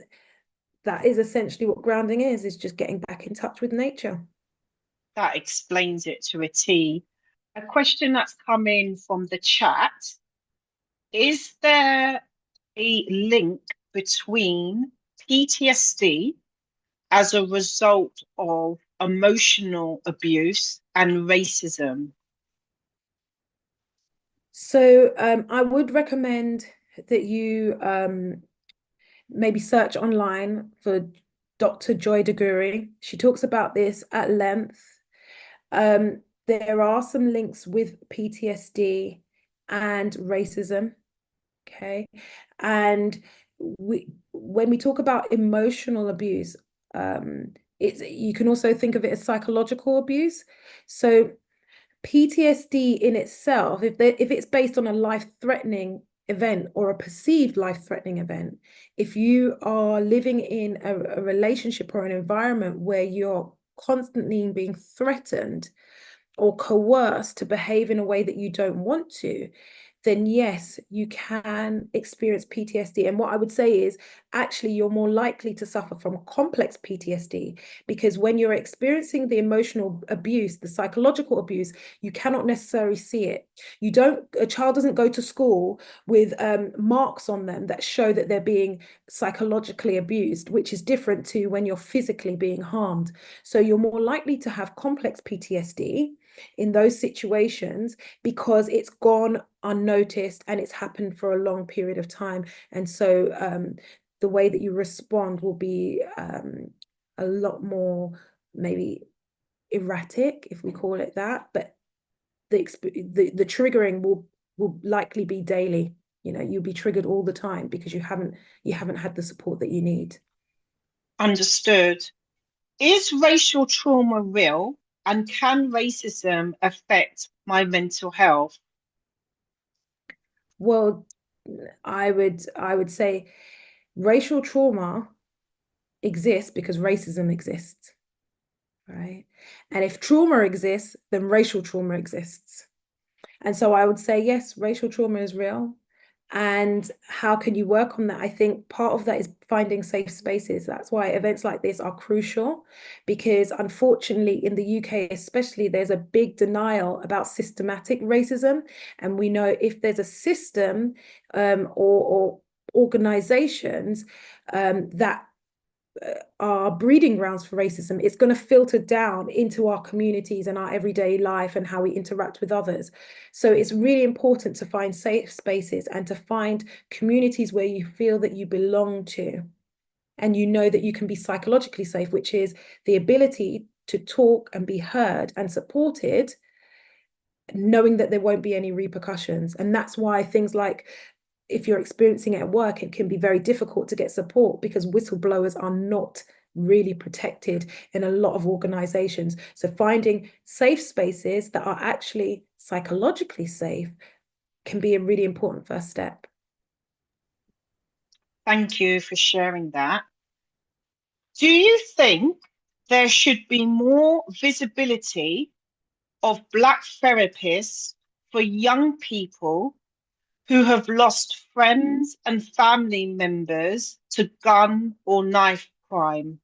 that is essentially what grounding is just getting back in touch with nature. That explains it to a T. A question that's come in from the chat. Is there a link between PTSD as a result of emotional abuse and racism? So I would recommend that you maybe search online for Dr. Joy DeGury. She talks about this at length. There are some links with PTSD and racism. Okay. And when we talk about emotional abuse, you can also think of it as psychological abuse. So PTSD in itself, if it's based on a life-threatening event or a perceived life-threatening event, if you are living in a relationship or an environment where you're constantly being threatened or coerced to behave in a way that you don't want to, then yes, you can experience PTSD. And what I would say is actually you're more likely to suffer from complex PTSD, because when you're experiencing the emotional abuse, the psychological abuse, you cannot necessarily see it. A child doesn't go to school with marks on them that show that they're being psychologically abused, which is different to when you're physically being harmed. So you're more likely to have complex PTSD in those situations because it's gone unnoticed and it's happened for a long period of time. And so the way that you respond will be a lot more maybe erratic, if we call it that, but the triggering will likely be daily. You'll be triggered all the time because you haven't had the support that you need. Understood. Is racial trauma real, and can racism affect my mental health? Well, I would say racial trauma exists because racism exists, right? And if trauma exists, then racial trauma exists. And so I would say, yes, racial trauma is real. And how can you work on that? I think part of that is finding safe spaces. That's why events like this are crucial, because unfortunately in the UK especially, there's a big denial about systematic racism. And we know if there's a system or organizations that are breeding grounds for racism, it's going to filter down into our communities and our everyday life and how we interact with others. So it's really important to find safe spaces and to find communities where you feel that you belong to and you know that you can be psychologically safe, which is the ability to talk and be heard and supported, knowing that there won't be any repercussions. And that's why things like, if you're experiencing it at work, it can be very difficult to get support because whistleblowers are not really protected in a lot of organizations. So finding safe spaces that are actually psychologically safe can be a really important first step. Thank you for sharing that. Do you think there should be more visibility of Black therapists for young people who have lost friends and family members to gun or knife crime?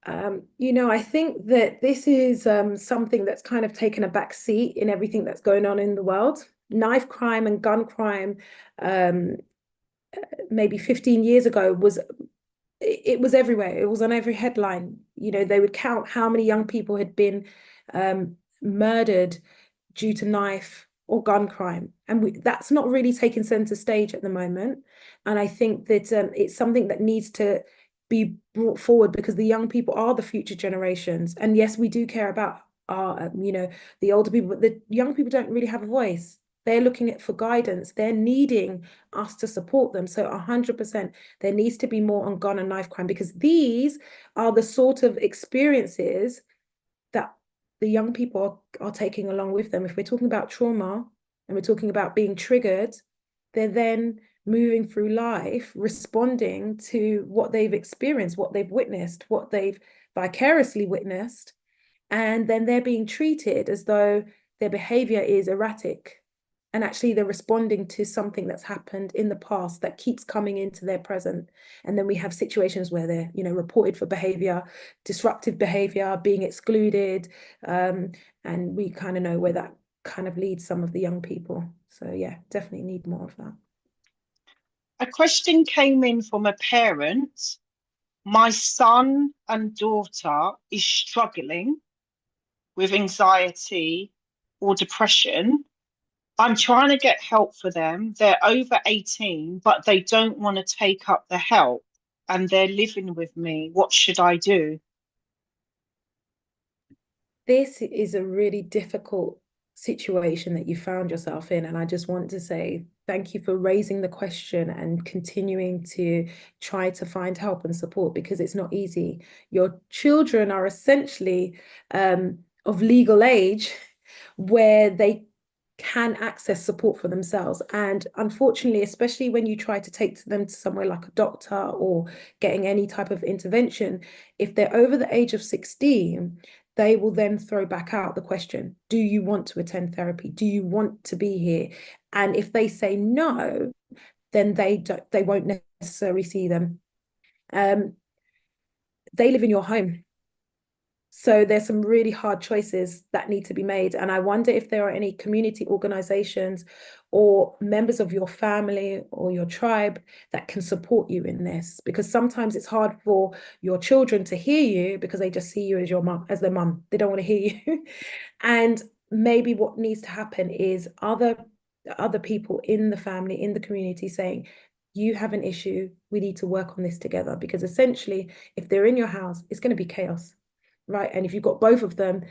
I think that this is something that's kind of taken a back seat in everything that's going on in the world. Knife crime and gun crime, maybe 15 years ago, was everywhere. It was on every headline. They would count how many young people had been murdered due to knife or gun crime, and that's not really taking center stage at the moment. And I think that it's something that needs to be brought forward, because the young people are the future generations. And yes, we do care about our the older people, but the young people don't really have a voice. They're looking for guidance. They're needing us to support them. So 100%, there needs to be more on gun and knife crime, because these are the sort of experiences that the young people are taking along with them. If we're talking about trauma and we're talking about being triggered, they're then moving through life responding to what they've experienced, what they've witnessed, what they've vicariously witnessed, and then they're being treated as though their behavior is erratic. And actually they're responding to something that's happened in the past that keeps coming into their present. And then we have situations where they're, reported for behavior, disruptive behavior, being excluded. And we kind of know where that kind of leads some of the young people. So yeah, definitely need more of that. A question came in from a parent. My son and daughter is struggling with anxiety or depression. I'm trying to get help for them. They're over 18, but they don't want to take up the help, and they're living with me. What should I do? This is a really difficult situation that you found yourself in. And I just want to say thank you for raising the question and continuing to try to find help and support, because it's not easy. Your children are essentially of legal age where they can access support for themselves. And unfortunately, especially when you try to take them to somewhere like a doctor or getting any type of intervention, if they're over the age of 16, they will then throw back out the question, do you want to attend therapy? Do you want to be here? And if they say no, then they won't necessarily see them. They live in your home. So there's some really hard choices that need to be made. And I wonder if there are any community organizations or members of your family or your tribe that can support you in this, because sometimes it's hard for your children to hear you because they just see you as your mum, as their mum. They don't want to hear you. And maybe what needs to happen is other people in the family, in the community saying, you have an issue, we need to work on this together. Because essentially, if they're in your house, it's going to be chaos. Right. And if you've got both of them,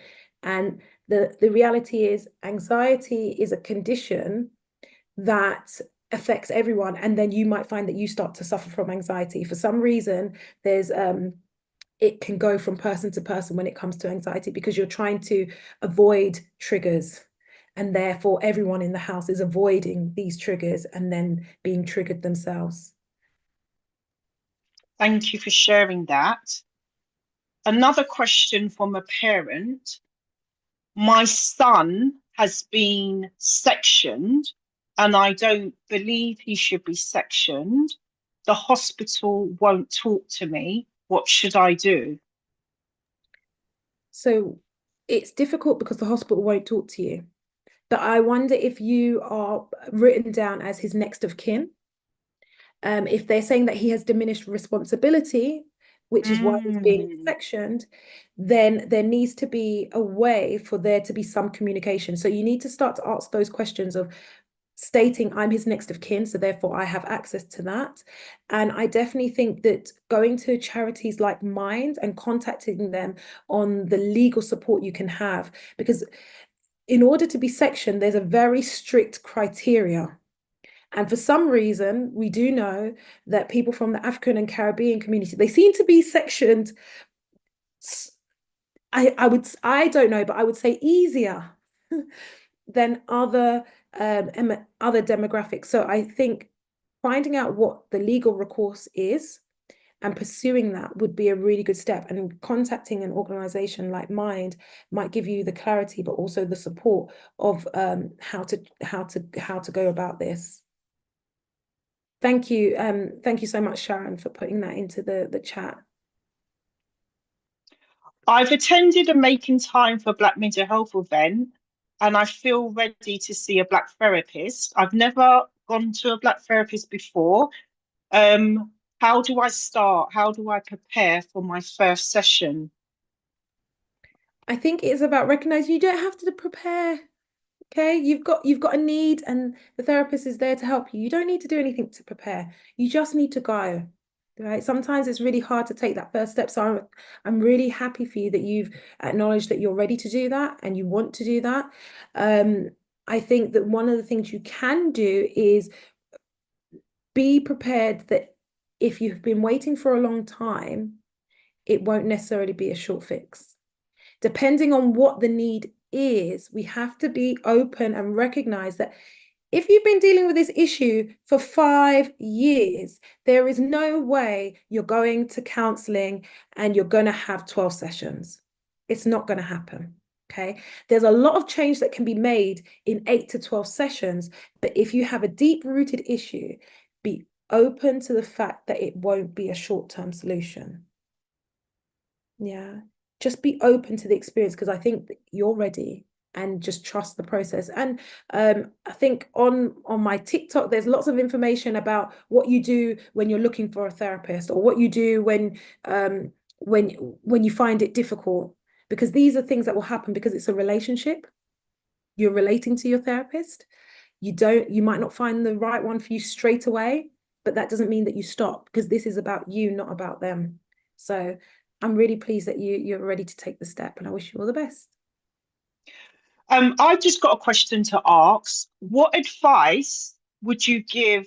and the reality is anxiety is a condition that affects everyone. And then you might find that you start to suffer from anxiety. For some reason, there's it can go from person to person when it comes to anxiety, because you're trying to avoid triggers. And therefore, everyone in the house is avoiding these triggers and then being triggered themselves. Thank you for sharing that. Another question from a parent. My son has been sectioned, and I don't believe he should be sectioned. The hospital won't talk to me. What should I do? So it's difficult because the hospital won't talk to you. But I wonder if you are written down as his next of kin. If they're saying that he has diminished responsibility, which is why he's being sectioned, then there needs to be a way for there to be some communication. So you need to start to ask those questions of stating, I'm his next of kin, so therefore I have access to that. And I definitely think that going to charities like Mind and contacting them on the legal support you can have, because in order to be sectioned, there's a very strict criteria. And for some reason, we do know that people from the African and Caribbean community, they seem to be sectioned, I don't know, but I would say easier than other demographics. So I think finding out what the legal recourse is and pursuing that would be a really good step. And contacting an organization like Mind might give you the clarity, but also the support of how to go about this. Thank you. Thank you so much, Sharon, for putting that into the chat. I've attended a Making Time for Black Mental Health event, and I feel ready to see a Black therapist. I've never gone to a Black therapist before. How do I start? How do I prepare for my first session? I think it's about recognizing you don't have to prepare. Okay, you've got a need, and the therapist is there to help you. You don't need to do anything to prepare. You just need to go. Right? Sometimes it's really hard to take that first step. So I'm really happy for you that you've acknowledged that you're ready to do that and you want to do that. I think that one of the things you can do is be prepared that if you've been waiting for a long time, it won't necessarily be a short fix. Depending on what the need is, we have to be open and recognize that if you've been dealing with this issue for 5 years, there is no way you're going to counseling and you're going to have 12 sessions. It's not going to happen. Okay. There's a lot of change that can be made in 8 to 12 sessions. But if you have a deep-rooted issue, be open to the fact that it won't be a short-term solution. Yeah. Just be open to the experience, because I think that you're ready, and just trust the process. And I think on my TikTok, there's lots of information about what you do when you're looking for a therapist, or what you do when you find it difficult, because these are things that will happen because it's a relationship. You're relating to your therapist. You might not find the right one for you straight away, but that doesn't mean that you stop, because this is about you, not about them. So I'm really pleased that you're ready to take the step, and I wish you all the best. I've just got a question to ask. What advice would you give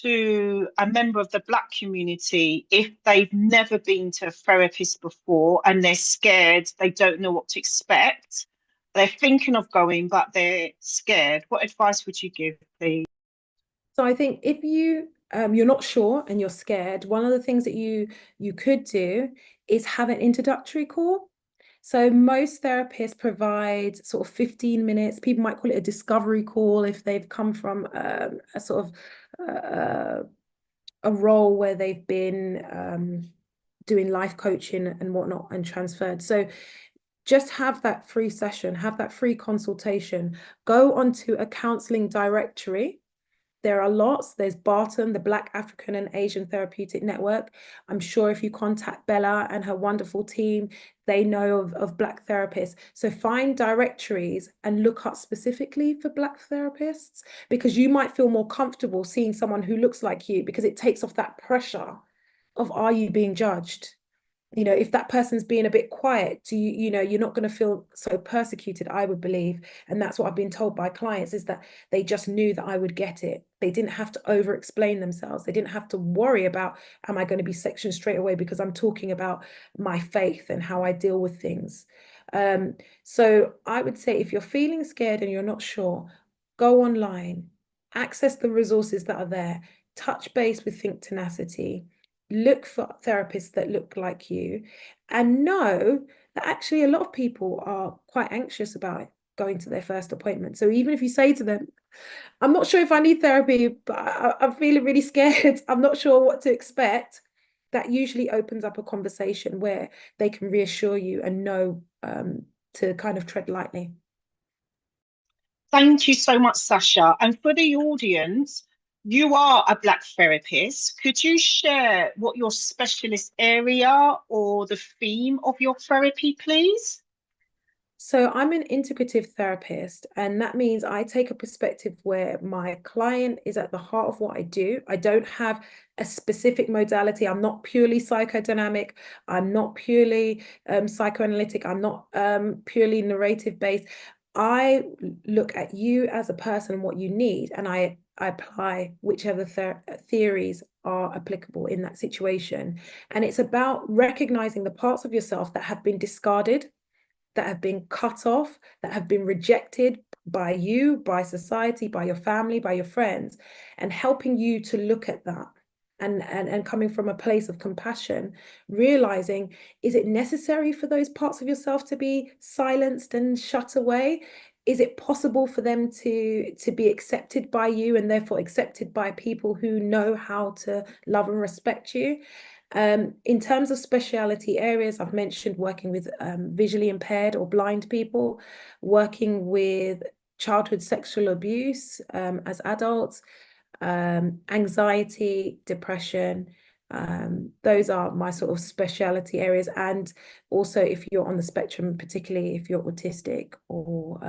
to a member of the Black community if they've never been to a therapist before and they're scared, they don't know what to expect? They're thinking of going, but they're scared. What advice would you give, please? So I think if you're not sure and you're scared, one of the things that you could do is have an introductory call. So most therapists provide sort of 15 minutes. People might call it a discovery call if they've come from a sort of a role where they've been doing life coaching and whatnot and transferred. So just have that free session, have that free consultation, go onto a counseling directory. There are lots. There's Barton, the Black African and Asian Therapeutic Network. I'm sure if you contact Bella and her wonderful team, they know of Black therapists. So find directories and look up specifically for Black therapists, because you might feel more comfortable seeing someone who looks like you, because it takes off that pressure of, are you being judged? You know, if that person's being a bit quiet, you're not going to feel so persecuted, I would believe. And that's what I've been told by clients, is that they just knew that I would get it. They didn't have to over explain themselves. They didn't have to worry about, am I going to be sectioned straight away because I'm talking about my faith and how I deal with things. So I would say, if you're feeling scared and you're not sure, go online, access the resources that are there, touch base with Think Tenacity, look for therapists that look like you, and know that actually a lot of people are quite anxious about going to their first appointment. So even if you say to them, I'm not sure if I need therapy, but I'm feeling really scared, I'm not sure what to expect, that usually opens up a conversation where they can reassure you and know to kind of tread lightly. Thank you so much, Sasha. And for the audience, you are a Black therapist. Could you share what your specialist area or the theme of your therapy, please? So I'm an integrative therapist, and that means I take a perspective where my client is at the heart of what I do. I don't have a specific modality. I'm not purely psychodynamic. I'm not purely psychoanalytic. I'm not purely narrative based. I look at you as a person and what you need, and I apply whichever theories are applicable in that situation. And it's about recognizing the parts of yourself that have been discarded, that have been cut off, that have been rejected by you, by society, by your family, by your friends, and helping you to look at that. And coming from a place of compassion, realizing, is it necessary for those parts of yourself to be silenced and shut away? Is it possible for them to be accepted by you and therefore accepted by people who know how to love and respect you? In terms of speciality areas, I've mentioned working with visually impaired or blind people, working with childhood sexual abuse as adults, anxiety, depression. Those are my sort of speciality areas. And also if you're on the spectrum, particularly if you're autistic or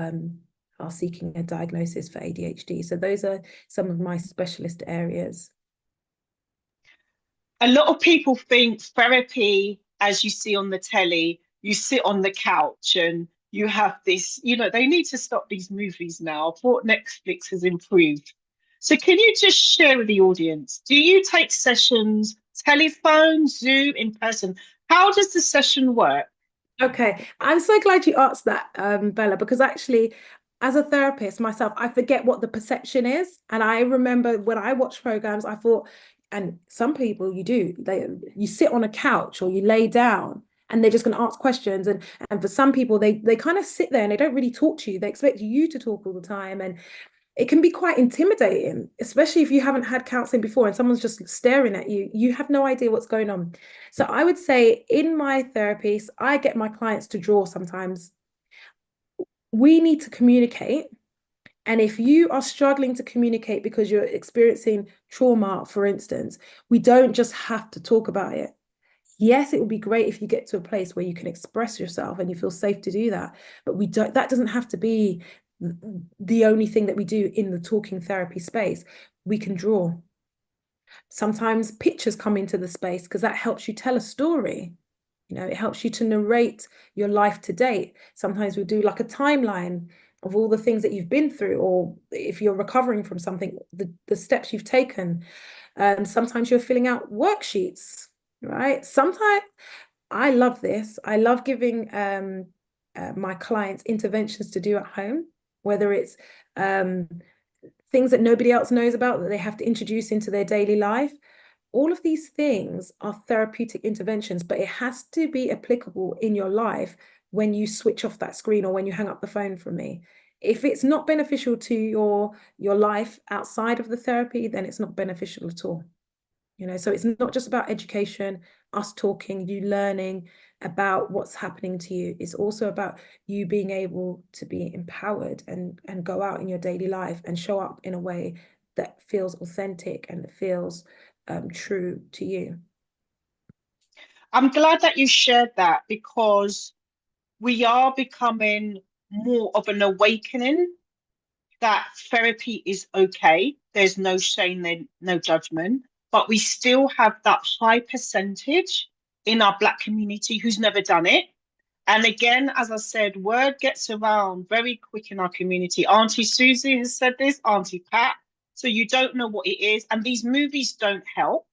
are seeking a diagnosis for ADHD. So those are some of my specialist areas. A lot of people think therapy, as you see on the telly, you sit on the couch and you have this, they need to stop these movies now. I thought Netflix has improved. So can you just share with the audience, do you take sessions, telephone, Zoom, in person? How does the session work? Okay, I'm so glad you asked that, Bella, because actually, as a therapist myself, I forget what the perception is. And I remember when I watch programs, I thought, and some people you sit on a couch or you lay down and they're just going to ask questions. And for some people, they kind of sit there and they don't really talk to you. They expect you to talk all the time. And it can be quite intimidating, especially if you haven't had counseling before and someone's just staring at you. You have no idea what's going on. So I would say in my therapies, I get my clients to draw sometimes. We need to communicate. And if you are struggling to communicate because you're experiencing trauma, for instance, we don't just have to talk about it. Yes, it would be great if you get to a place where you can express yourself and you feel safe to do that. But that doesn't have to be the only thing that we do in the talking therapy space. We can draw. Sometimes pictures come into the space because that helps you tell a story. It helps you to narrate your life to date. Sometimes we do like a timeline of all the things that you've been through, or if you're recovering from something, the steps you've taken. Sometimes you're filling out worksheets, right? Sometimes I love this. I love giving my clients interventions to do at home, whether it's things that nobody else knows about that they have to introduce into their daily life. All of these things are therapeutic interventions, but it has to be applicable in your life when you switch off that screen or when you hang up the phone from me. If it's not beneficial to your life outside of the therapy, then it's not beneficial at all. So it's not just about education, us talking, you learning about what's happening to you. It's also about you being able to be empowered and go out in your daily life and show up in a way that feels authentic and that feels true to you. I'm glad that you shared that, because we are becoming more of an awakening that therapy is okay. There's no shame, no judgment, but we still have that high percentage in our Black community who's never done it. And again, as I said, word gets around very quick in our community. Auntie Susie has said this, Auntie Pat. So you don't know what it is. And these movies don't help.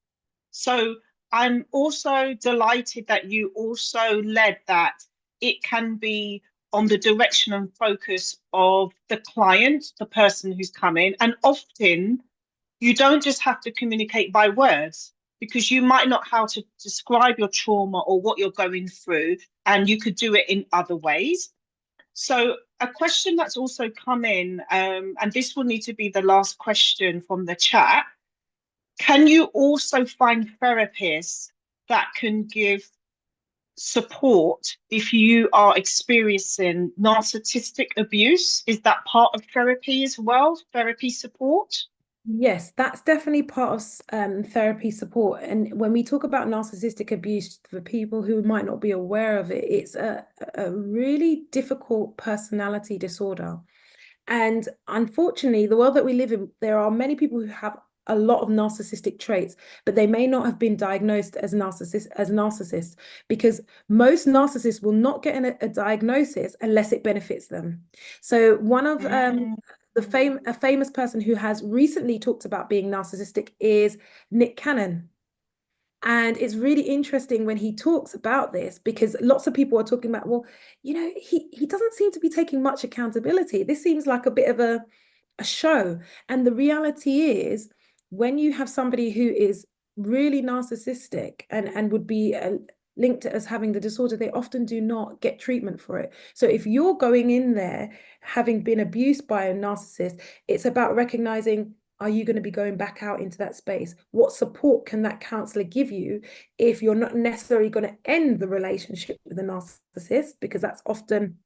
So I'm also delighted that you also led that it can be on the direction and focus of the client, the person who's coming. And often you don't just have to communicate by words, because you might not know how to describe your trauma or what you're going through, and you could do it in other ways. So a question that's also come in, and this will need to be the last question from the chat. Can you also find therapists that can give support if you are experiencing narcissistic abuse? Is that part of therapy as well, therapy support? Yes, that's definitely part of therapy support. And when we talk about narcissistic abuse, for people who might not be aware of it, it's a really difficult personality disorder. And unfortunately, the world that we live in, there are many people who have a lot of narcissistic traits, but they may not have been diagnosed as narcissists, because most narcissists will not get a diagnosis unless it benefits them. So one of a famous person who has recently talked about being narcissistic is Nick Cannon. And it's really interesting when he talks about this, because lots of people are talking about, well, you know, he doesn't seem to be taking much accountability. This seems like a bit of a show. And the reality is, when you have somebody who is really narcissistic and would be linked as having the disorder, they often do not get treatment for it. So if you're going in there having been abused by a narcissist, it's about recognizing, are you going to be going back out into that space? What support can that counselor give you if you're not necessarily going to end the relationship with a narcissist? Because that's often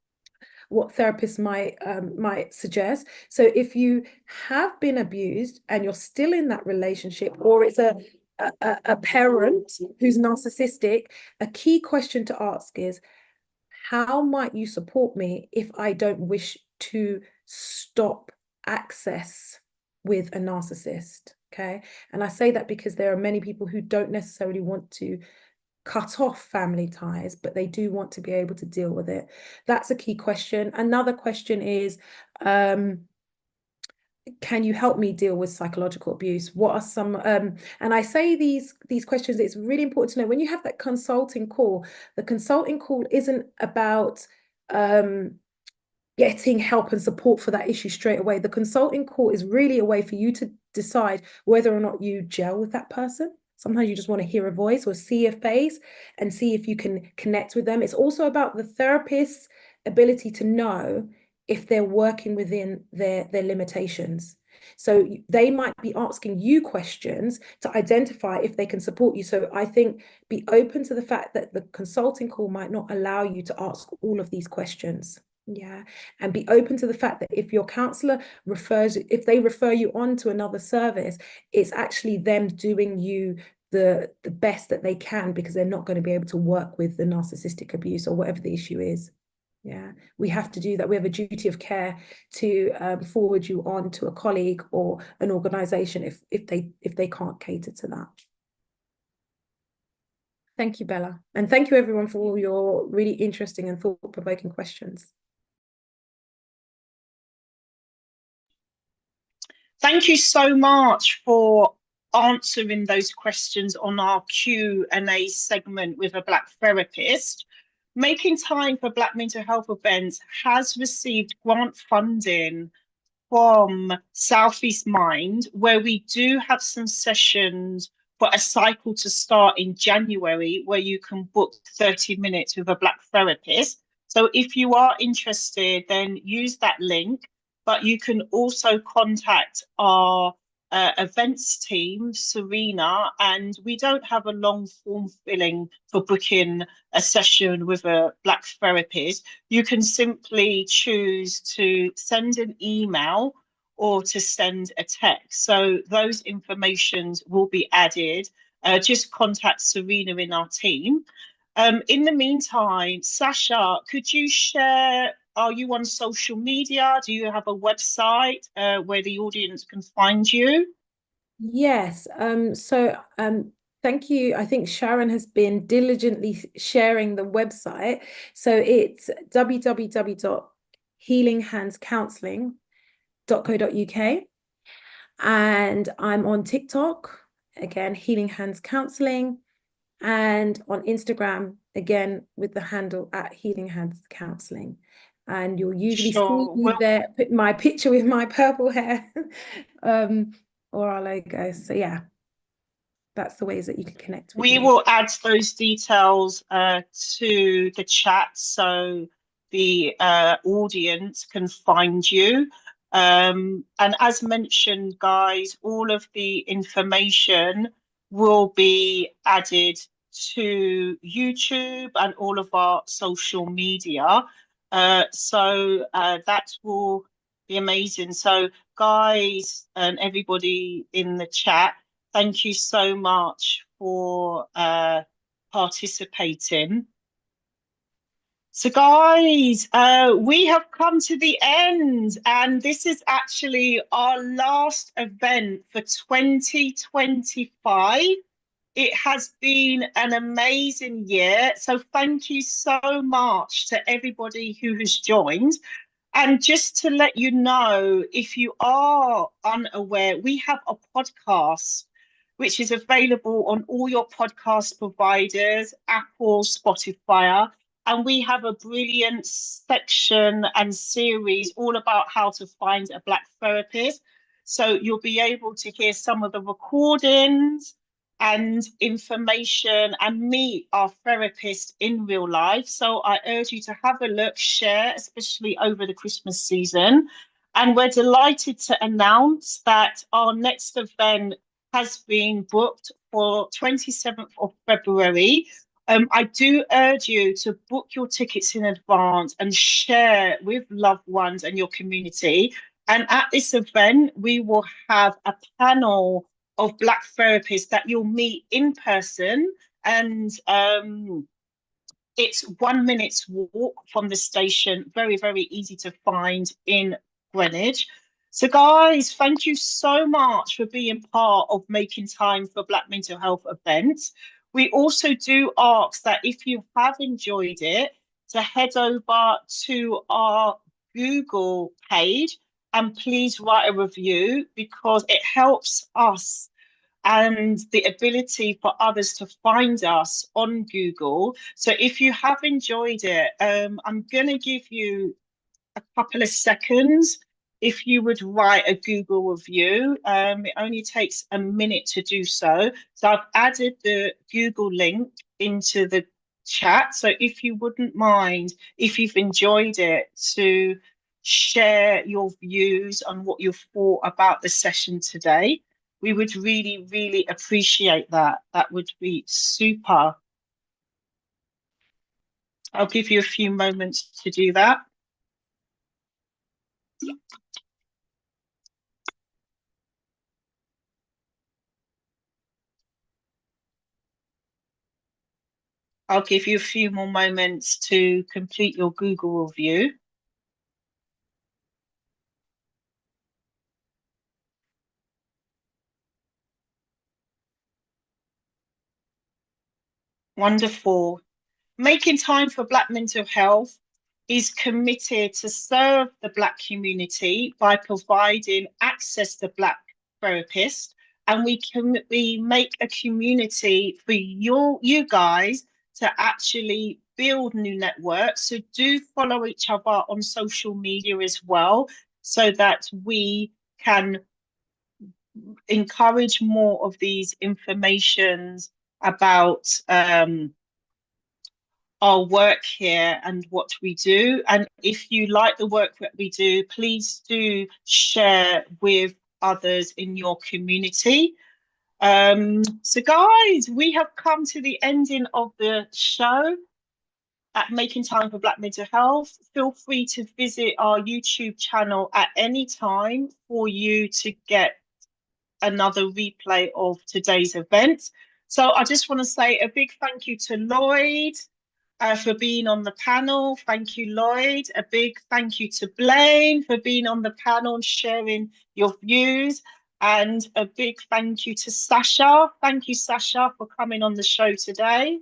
what therapists might suggest. So if you have been abused and you're still in that relationship, or it's a parent who's narcissistic, a key question to ask is, how might you support me if I don't wish to stop access with a narcissist? Okay. And I say that because there are many people who don't necessarily want to cut off family ties, but they do want to be able to deal with it. That's a key question. Another question is, can you help me deal with psychological abuse? What are some, and I say these questions, it's really important to know when you have that consulting call, the consulting call isn't about getting help and support for that issue straight away. The consulting call is really a way for you to decide whether or not you gel with that person. Sometimes you just want to hear a voice or see a face and see if you can connect with them. It's also about the therapist's ability to know if they're working within their limitations. So they might be asking you questions to identify if they can support you. So I think be open to the fact that the consulting call might not allow you to ask all of these questions. Yeah. And be open to the fact that if your counselor if they refer you on to another service, it's actually them doing you the best that they can, because they're not going to be able to work with the narcissistic abuse or whatever the issue is. Yeah, we have to do that. We have a duty of care to forward you on to a colleague or an organization if they can't cater to that. Thank you, Bella. And thank you everyone for all your really interesting and thought-provoking questions. Thank you so much for answering those questions on our Q&A segment with a Black therapist. Making Time for Black Mental Health Events has received grant funding from Southeast Mind, where we do have some sessions for a cycle to start in January, where you can book 30 minutes with a Black therapist. So if you are interested, then use that link, but you can also contact our events team, Serena, and we don't have a long form filling for booking a session with a Black therapist. You can simply choose to send an email or to send a text. So those informations will be added. Just contact Serena in our team. In the meantime, Sasha, could you share, are you on social media? Do you have a website where the audience can find you? Yes. Thank you. I think Sharon has been diligently sharing the website. So it's www.healinghandscounselling.co.uk. And I'm on TikTok, again, Healing Hands Counselling, and on Instagram, again, with the handle at Healing Hands Counselling. And you'll usually see me there, put my picture with my purple hair or our logo. So yeah, that's the ways that you can connect with me. We will add those details to the chat so the audience can find you. And as mentioned, guys, all of the information will be added to YouTube and all of our social media. So that will be amazing. So guys and everybody in the chat, thank you so much for participating. So guys, we have come to the end, and this is actually our last event for 2025. It has been an amazing year. So thank you so much to everybody who has joined. And just to let you know, if you are unaware, we have a podcast which is available on all your podcast providers, Apple, Spotify. And we have a brilliant section and series all about how to find a Black therapist. So you'll be able to hear some of the recordings and information and meet our therapist in real life. So I urge you to have a look, share, especially over the Christmas season. And we're delighted to announce that our next event has been booked for 27th of February. I do urge you to book your tickets in advance and share with loved ones and your community. And at this event, we will have a panel of Black therapists that you'll meet in person. And it's 1 minute's walk from the station, very, very easy to find in Greenwich. So guys, thank you so much for being part of Making Time for Black Mental Health events. We also do ask that if you have enjoyed it, to head over to our Google page and please write a review, because it helps us and the ability for others to find us on Google. So if you have enjoyed it, I'm going to give you a couple of seconds. If you would write a Google review, it only takes a minute to do so. So I've added the Google link into the chat. So if you wouldn't mind, if you've enjoyed it, to share your views on what you thought about the session today. We would really, really appreciate that. That would be super. I'll give you a few moments to do that. I'll give you a few more moments to complete your Google review. Wonderful. Making Time for Black Mental Health is committed to serve the Black community by providing access to Black therapists, and we make a community for you guys to actually build new networks. So do follow each other on social media as well, so that we can encourage more of these informations about our work here and what we do. And if you like the work that we do, please do share with others in your community. So guys, we have come to the ending of the show at Making Time for Black Mental Health. Feel free to visit our YouTube channel at any time for you to get another replay of today's event. So I just want to say a big thank you to Lloyd for being on the panel. Thank you, Lloyd. A big thank you to Blaine for being on the panel and sharing your views. And a big thank you to Sasha. Thank you, Sasha, for coming on the show today.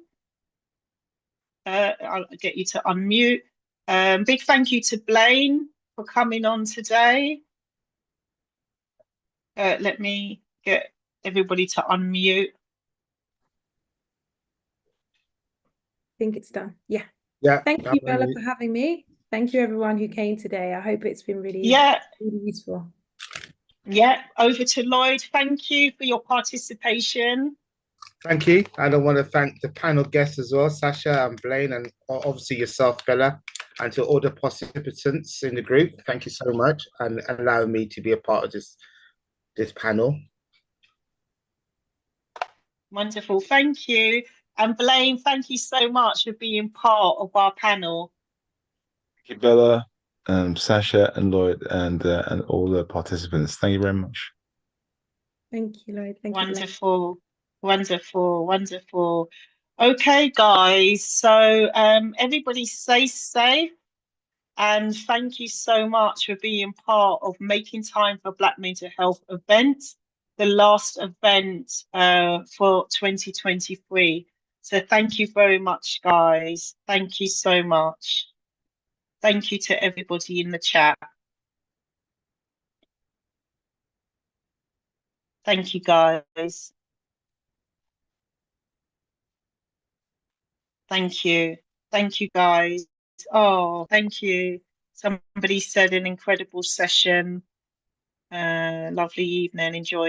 I'll get you to unmute. Big thank you to Blaine for coming on today. Let me get everybody to unmute. I think it's done. Yeah. Yeah. Thank you, Bella, for having me. Thank you, everyone who came today. I hope it's been really, really useful. Yeah. Over to Lloyd. Thank you for your participation. Thank you. And I want to thank the panel guests as well, Sasha and Blaine, and obviously yourself, Bella, and to all the participants in the group. Thank you so much and allowing me to be a part of this panel. Wonderful. Thank you. And Blaine, thank you so much for being part of our panel. Thank you, Bella, Sasha and Lloyd, and all the participants. Thank you very much. Thank you, Lloyd. Thank you, Blaine. Wonderful. Wonderful. Wonderful. Okay, guys. So everybody stay safe. And thank you so much for being part of Making Time for Black Mental Health event, the last event for 2023. So thank you very much, guys. Thank you so much. Thank you to everybody in the chat. Thank you, guys. Thank you. Thank you, guys. Oh, thank you. Somebody said an incredible session. Lovely evening. Enjoyed